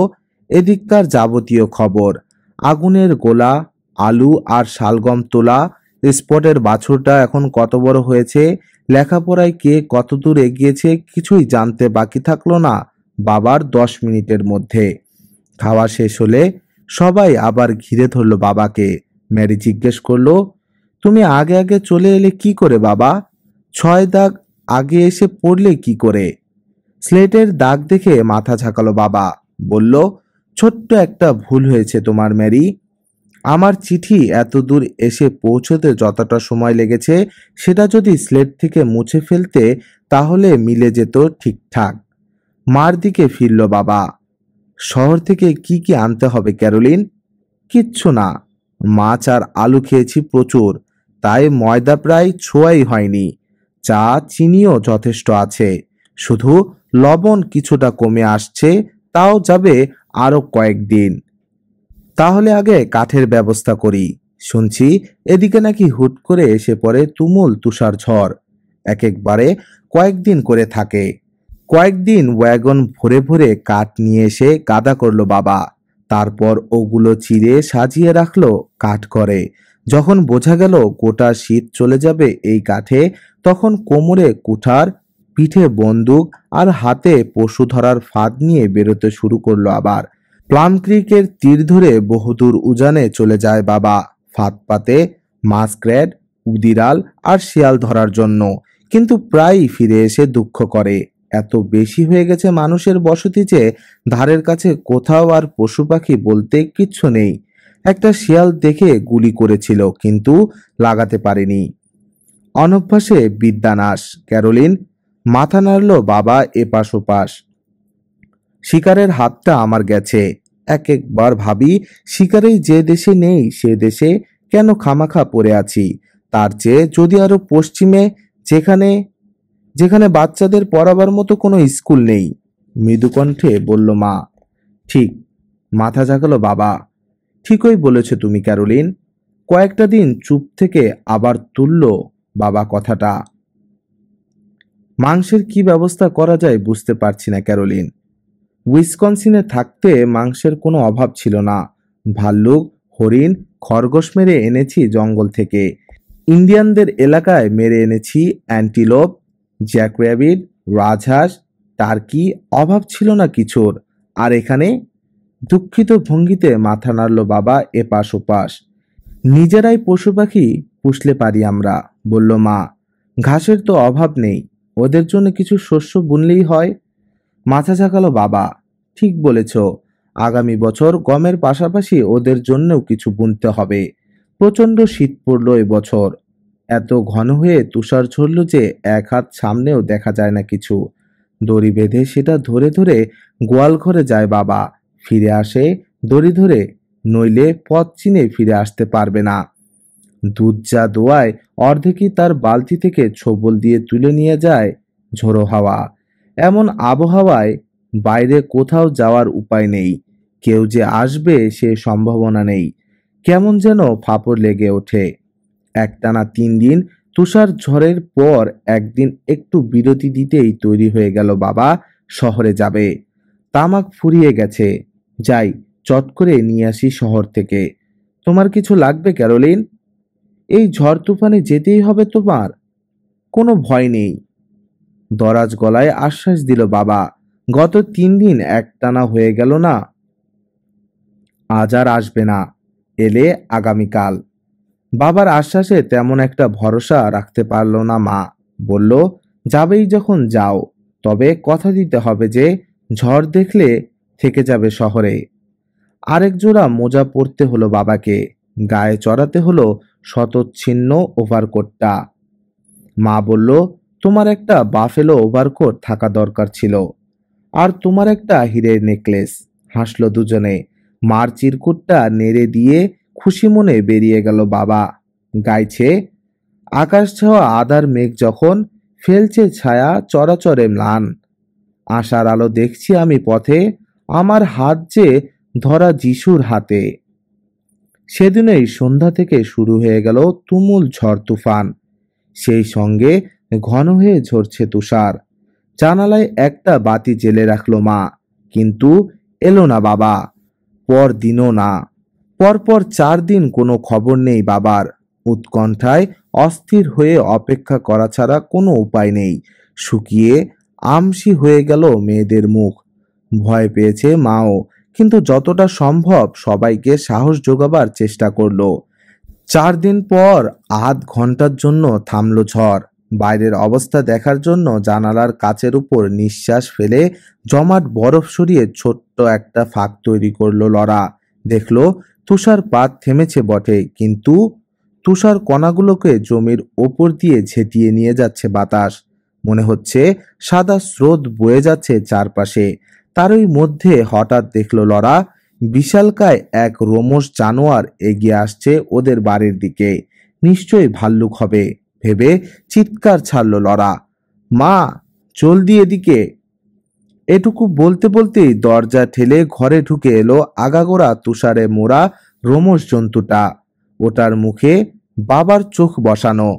এদিককার যাবতীয় খবর। আগুনের গোলা, আলু আর শালগম তোলা, স্পটের বাছুরটা এখন কত বড় হয়েছে, লেখাপড়ায় কে কতদূর এগিয়েছে, কিছুই জানতে বাকি থাকলো না বাবার 10 মিনিটের মধ্যে। খাওয়া শেষ হলে সবাই আবার ঘিরে ধরলো বাবাকে। ম্যারি জিজ্ঞেস করলো, তুমি আগে আগে চলে এলে কি করে বাবা? 6 দাগ আগে এসে পড়লে কি করে? স্লেটের দাগ দেখে মাথা ঝাঁকালো বাবা। বলল, ছোট্ট একটা ভুল হয়েছে তোমার ম্যারি। আমার চিঠি এত দূর এসে পৌঁছতে যতটা সময় লেগেছে, সেটা যদি স্লেট থেকে মুছে ফেলতে তাহলে মিলে যেত ঠিকঠাক। মার দিকে ফিরল বাবা। শহর থেকে কি কি আনতে হবে ক্যারোলিন? কিচ্ছু না, মাছ আর আলু খেয়েছি প্রচুর, তাই ময়দা প্রায় ছোঁয়াই হয়নি। চা চিনিও যথেষ্ট আছে, শুধু লবণ কিছুটা কমে আসছে, তাও যাবে আরো কয়েকদিন। তাহলে আগে কাঠের ব্যবস্থা করি। শুনছি এদিকে নাকি হুট করে এসে পড়ে তুমুল তুষার ঝড়, এক একবারে কয়েকদিন করে থাকে। কয়েকদিন ওয়াগন ভরে ভরে কাঠ নিয়ে এসে গাদা করলো বাবা, তারপর ওগুলো চিরে সাজিয়ে রাখলো কাঠ করে। যখন বোঝা গেল গোটা শীত চলে যাবে এই কাঠে, তখন কোমরে কুঠার, পিঠে বন্দুক আর হাতে পশু ধরার ফাঁদ নিয়ে বেরোতে শুরু করলো আবার। প্লাম ক্রিকের তীর ধরে বহুদূর উজানে চলে যায় বাবা ফাঁদ পাতে মাছক্র্যাট, উদিরাল আর শিয়াল ধরার জন্য, কিন্তু প্রায়ই ফিরে এসে দুঃখ করে, এত বেশি হয়ে গেছে মানুষের বসতি যে ধারের কাছে কোথাও আর পশু পাখি বলতে কিচ্ছু নেই। একটা শিয়াল দেখে গুলি করেছিল, কিন্তু লাগাতে পারেনি। অনভ্যাসে বিদ্যানাশ। ক্যারোলিন মাথা নাড়ল বাবা এপাশ ওপাশ। শিকারের হাতটা আমার গেছে। এক একবার ভাবি, শিকারেই যে দেশে নেই সে দেশে কেন খামাখা পড়ে আছি। তার চেয়ে যদি আরো পশ্চিমে, যেখানে যেখানে বাচ্চাদের পড়াবার মতো কোনো স্কুল নেই। মৃদুকণ্ঠে বলল মা। ঠিক, মাথা ঝাঁকালো বাবা। ঠিকই বলেছ তুমি ক্যারোলিন। কয়েকটা দিন চুপ থেকে আবার তুলল বাবা কথাটা। মাংসের কি ব্যবস্থা করা যায় বুঝতে পারছি না ক্যারোলিন। উইসকনসিনে থাকতে মাংসের কোনো অভাব ছিল না। ভাল্লুক, হরিণ, খরগোশ মেরে এনেছি জঙ্গল থেকে। ইন্ডিয়ানদের এলাকায় মেরে এনেছি অ্যান্টিলোপ, জ্যাকর্যাবিট, রাজহাঁস, টার্কি, অভাব ছিল না কিছুর। আর এখানে? দুঃখিত ভঙ্গিতে মাথা নাড়ল বাবা এপাশ ওপাশ। নিজেরাই পশু পাখি পুষলে পারি আমরা, বলল মা। ঘাসের তো অভাব নেই, ওদের জন্য কিছু শস্য বুনলেই হয়। মাথা ঝাঁকালো বাবা। ঠিক বলেছ, আগামী বছর গমের পাশাপাশি ওদের জন্যও কিছু বুনতে হবে। প্রচণ্ড শীত পড়ল এবছর, এত ঘন হয়ে তুষার ঝরল যে এক হাত সামনেও দেখা যায় না কিছু। দড়ি বেঁধে সেটা ধরে ধরে গোয়াল ঘরে যায় বাবা, ফিরে আসে দড়ি ধরে, নইলে পথ চিনে ফিরে আসতে পারবে না। দুধ যা দোয়ায় অর্ধেকই তার বালতি থেকে ছোবল দিয়ে তুলে নিয়ে যায় ঝোড়ো হাওয়া। এমন আবহাওয়ায় বাইরে কোথাও যাওয়ার উপায় নেই, কেউ যে আসবে সে সম্ভাবনা নেই। কেমন যেন ফাপড় লেগে ওঠে। একটানা 3 দিন তুষার ঝড়ের পর একদিন একটু বিরতি দিতেই তৈরি হয়ে গেল বাবা শহরে যাবে। তামাক ফুরিয়ে গেছে, যাই চট করে নিয়ে আসি শহর থেকে। তোমার কিছু লাগবে ক্যারোলিন? এই ঝড় তুফানে যেতেই হবে তোমার? কোনো ভয় নেই, দরাজ গলায় আশ্বাস দিল বাবা। গত 3 দিন একটানা হয়ে গেল না, আজ আর আসবে না, এলে আগামীকাল। বাবার আশ্বাসে তেমন একটা ভরসা রাখতে পারল না মা। বলল, যাবেই যখন যাও, তবে কথা দিতে হবে যে ঝড় দেখলে থেকে যাবে শহরে। আরেক জোড়া মোজা পরতে হলো বাবাকে, গায়ে চড়াতে হলো শতচ্ছিন্ন ওভারকোটটা। মা বলল, তোমার একটা বাফেলো ওভারকোট থাকা দরকার ছিল, আর তোমার একটা হীরের নেকলেস। হাসলো দুজনে। মার চিরকুটটা নেড়ে দিয়ে খুশি মনে বেরিয়ে গেল বাবা। গাইছে, আকাশ ছোঁয়া আধার মেঘ যখন ফেলছে ছায়া চরাচরে ম্লান, আশার আলো দেখছি আমি পথে, আমার হাত যে ধরা যিশুর হাতে। সেদিনেই সন্ধ্যা থেকে শুরু হয়ে গেল তুমুল ঝড় তুফান, সেই সঙ্গে ঘন হয়ে ঝরছে তুষার। জানালায় একটা বাতি জেলে রাখলো মা, কিন্তু এলো না বাবা। পরদিনও না। পরপর 4 দিন কোনো খবর নেই বাবার। উৎকণ্ঠায় অস্থির হয়ে অপেক্ষা করা ছাড়া কোনো উপায় নেই। শুকিয়ে আমসি হয়ে গেল মেয়েদের মুখ। ভয় পেয়েছে মাও, কিন্তু যতটা সম্ভব সবাইকে সাহস জোগাবার চেষ্টা করলো। 4 দিন পর আধ ঘন্টার জন্য থামলো ঝড়। বাইরের অবস্থা দেখার জন্য জানালার কাচের উপর নিঃশ্বাস ফেলে জমাট বরফ সরিয়ে ছোট্ট একটা ফাঁক তৈরি করলো লরা। দেখলো তুষারপাত থেমেছে বটে, কিন্তু তুষার কণাগুলোকে জমির ওপর দিয়ে ঝেঁটিয়ে নিয়ে যাচ্ছে বাতাস। মনে হচ্ছে সাদা স্রোত বয়ে যাচ্ছে চারপাশে। তারই মধ্যে হঠাৎ দেখলো লরা বিশালকায় এক রোমশ জানোয়ার এগিয়ে আসছে ওদের বাড়ির দিকে। নিশ্চয়ই ভাল্লুক হবে ভেবে চিৎকার ছাড়লো লরা, মা জলদি এদিকে। এটুকু বলতে বলতেই দরজা ঠেলে ঘরে ঢুকে এলো আগাগোড়া তুষারে মোড়া রোমশ জন্তুটা। ওটার মুখে বাবার চোখ বসানো।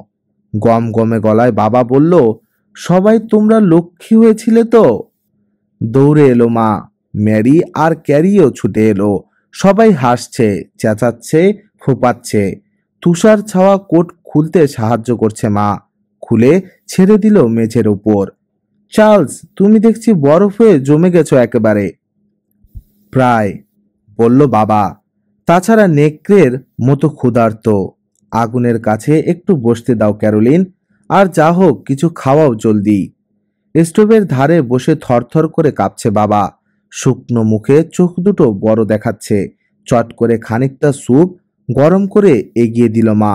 গম গমে গলায় বাবা বলল, সবাই তোমরা লক্ষ্মী হয়েছিলে তো? দৌড়ে এলো মা। ম্যারি আর ক্যারিও ছুটে এলো। সবাই হাসছে, চেঁচাচ্ছে, ফোপাচ্ছে। তুষার ছাওয়া কোট খুলতে সাহায্য করছে মা। খুলে ছেড়ে দিল মেঝের উপর। চার্লস, তুমি দেখছি বরফ হয়ে জমে গেছো একেবারে। প্রায়, বলল বাবা। তাছাড়া নেকড়ের মতো ক্ষুধার্ত। আগুনের কাছে একটু বসতে দাও ক্যারোলিন, আর যা হোক কিছু খাওয়াও জলদি। স্টোভের ধারে বসে থরথর করে কাঁপছে বাবা। শুকনো মুখে চোখ দুটো বড় দেখাচ্ছে। চট করে খানিকটা স্যুপ গরম করে এগিয়ে দিল মা।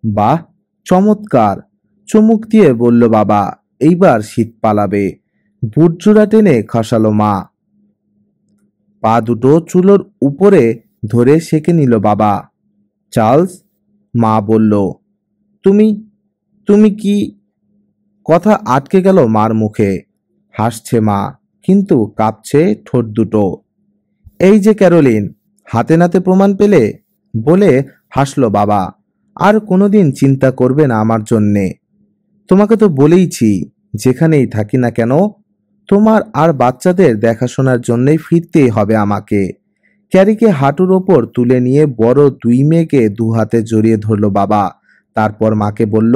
বাহ, চমৎকার, চুমুক দিয়ে বলল বাবা। এইবার শীত পালাবে। বুটজোড়া টেনে খসালো মা। পা দুটো চুলোর উপরে ধরে সেঁকে নিল বাবা। চার্লস, মা বলল, তুমি তুমি কি? কথা আটকে গেল মার মুখে। হাসছে মা, কিন্তু কাঁপছে ঠোঁট দুটো। এই যে ক্যারোলিন, হাতে নাতে প্রমাণ পেলে, বলে হাসলো বাবা। আর কোনোদিন চিন্তা করবে না আমার জন্যে। তোমাকে তো বলেইছি, যেখানেই থাকি না কেন তোমার আর বাচ্চাদের দেখাশোনার জন্যই ফিরতেই হবে আমাকে। ক্যারিকে হাঁটুর ওপর তুলে নিয়ে বড় দুই মেয়েকে দু হাতে জড়িয়ে ধরলো বাবা। তারপর মাকে বলল,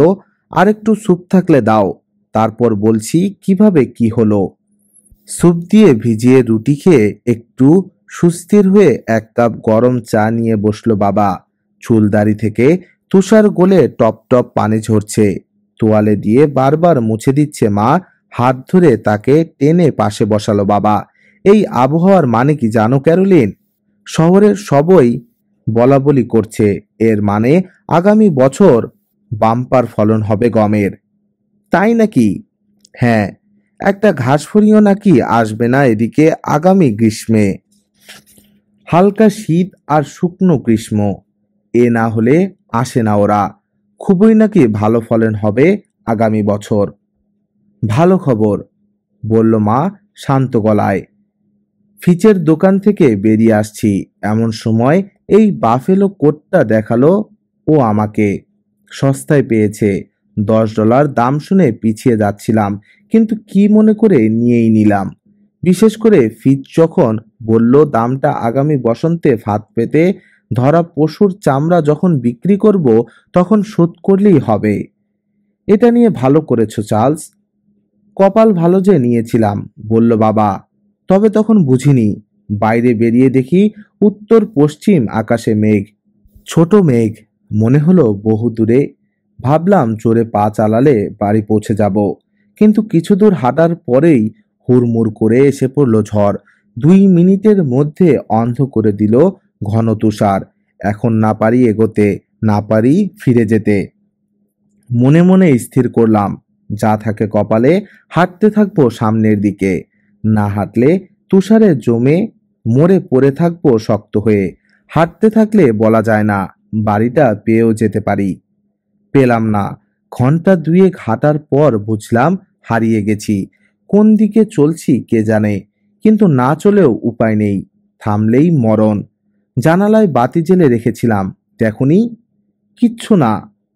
আর একটু স্যুপ থাকলে দাও, তারপর বলছি কিভাবে কি হলো। স্যুপ দিয়ে ভিজিয়ে রুটি খেয়ে একটু সুস্থির হয়ে এক কাপ গরম চা নিয়ে বসলো বাবা। চুলদারি থেকে তুষার গোলে টপ টপ পানি ঝরছে। তোয়ালে দিয়ে বারবার মুছে দিচ্ছে মা। হাত ধরে তাকে টেনে পাশে বসালো বাবা। এই আবহাওয়ার মানে কি জানো ক্যারোলিন? শহরের সবই বলা বলি করছে, এর মানে আগামী বছর বাম্পার ফলন হবে গমের। তাই নাকি? হ্যাঁ, একটা ঘাসফড়িংও নাকি আসবে না এদিকে আগামী গ্রীষ্মে। হালকা শীত আর শুকনো গ্রীষ্ম, এ না হলে আসে না ওরা। খুবই নাকি ভালো ফলন হবে আগামী বছর। ভালো খবর, বলল মা শান্ত গলায়। ফিচের দোকান থেকে বেরিয়ে আসছি এমন সময় এই বাফেলো কোটটা দেখালো ও আমাকে। সস্তায় পেয়েছে। $10 দাম শুনে পিছিয়ে যাচ্ছিলাম, কিন্তু কি মনে করে নিয়েই নিলাম। বিশেষ করে ফিচ যখন বলল দামটা আগামী বসন্তে ফাঁদ পেতে ধরা পশুর চামড়া যখন বিক্রি করব তখন শোধ করলেই হবে। এটা নিয়ে ভালো করেছো চার্লস। কপাল ভালো যে নিয়েছিলাম, বলল বাবা। তবে তখন বুঝিনি। বাইরে বেরিয়ে দেখি উত্তর পশ্চিম আকাশে মেঘ, ছোট মেঘ, মনে হলো বহু দূরে। ভাবলাম জোরে পা চালালে বাড়ি পৌঁছে যাব, কিন্তু কিছু দূর হাঁটার পরেই হুড়মুড় করে এসে পড়ল ঝড়। 2 মিনিটের মধ্যে অন্ধ করে দিল ঘন তুষার। এখন না পারি এগোতে, না পারি ফিরে যেতে। মনে মনে স্থির করলাম, যা থাকে কপালে, হাঁটতে থাকবো সামনের দিকে। না হাঁটলে তুষারে জমে মরে পড়ে থাকবো শক্ত হয়ে। হাঁটতে থাকলে বলা যায় না, বাড়িটা পেয়েও যেতে পারি। পেলাম না। ঘন্টা দুয়েক হাঁটার পর বুঝলাম হারিয়ে গেছি। কোন দিকে চলছি কে জানে, কিন্তু না চলেও উপায় নেই। থামলেই মরণ। জানালায় বাতি জেলে রেখেছিলাম, দেখনি? কিচ্ছু না।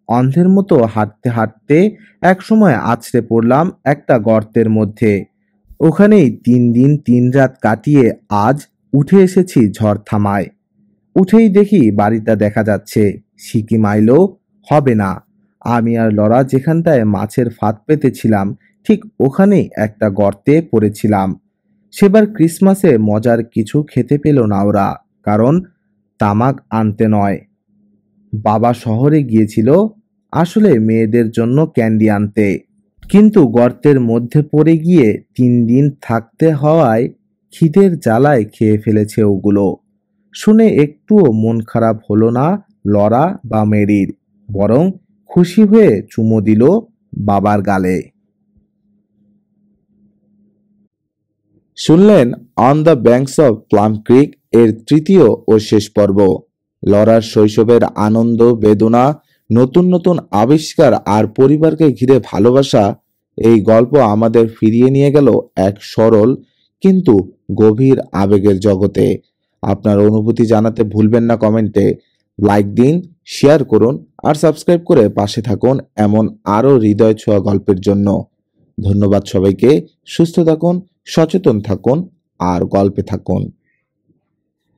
অন্ধের মতো হাঁটতে হাঁটতে একসময় আছড়ে পড়লাম একটা গর্তের মধ্যে। ওখানেই 3 দিন 3 রাত কাটিয়ে আজ উঠে এসেছি ঝড় থামায়। উঠেই দেখি বাড়িটা দেখা যাচ্ছে। সিকি মাইলও হবে না। আমি আর লরা যেখানটায় মাছের ফাঁদ পেতেছিলাম ঠিক ওখানেই একটা গর্তে পড়েছিলাম। সেবার ক্রিসমাসে মজার কিছু খেতে পেল না ওরা, কারণ তামাক আনতে নয়। বাবা শহরে গিয়েছিল আসলে মেয়েদের জন্য ক্যান্ডি আনতে, কিন্তু গর্তের মধ্যে পড়ে গিয়ে 3 দিন থাকতে হওয়ায় খিদের জ্বালায় খেয়ে ফেলেছে ওগুলো। শুনে একটুও মন খারাপ হলো না লরা বা মেরির, বরং খুশি হয়ে চুমো দিল বাবার গালে। শুনলেন on the banks of Plum Creek এর তৃতীয় ও শেষ পর্ব। লরার শৈশবের আনন্দ, বেদনা, নতুন নতুন আবিষ্কার আর পরিবারকে ঘিরে ভালোবাসা, এই গল্প আমাদের ফিরিয়ে নিয়ে গেল এক সরল কিন্তু গভীর আবেগের জগতে। আপনার অনুভূতি জানাতে ভুলবেন না কমেন্টে। লাইক দিন, শেয়ার করুন আর সাবস্ক্রাইব করে পাশে থাকুন এমন আরও হৃদয় ছোঁয়া গল্পের জন্য। ধন্যবাদ সবাইকে। সুস্থ থাকুন, সচেতন থাকুন আর গল্পে থাকুন।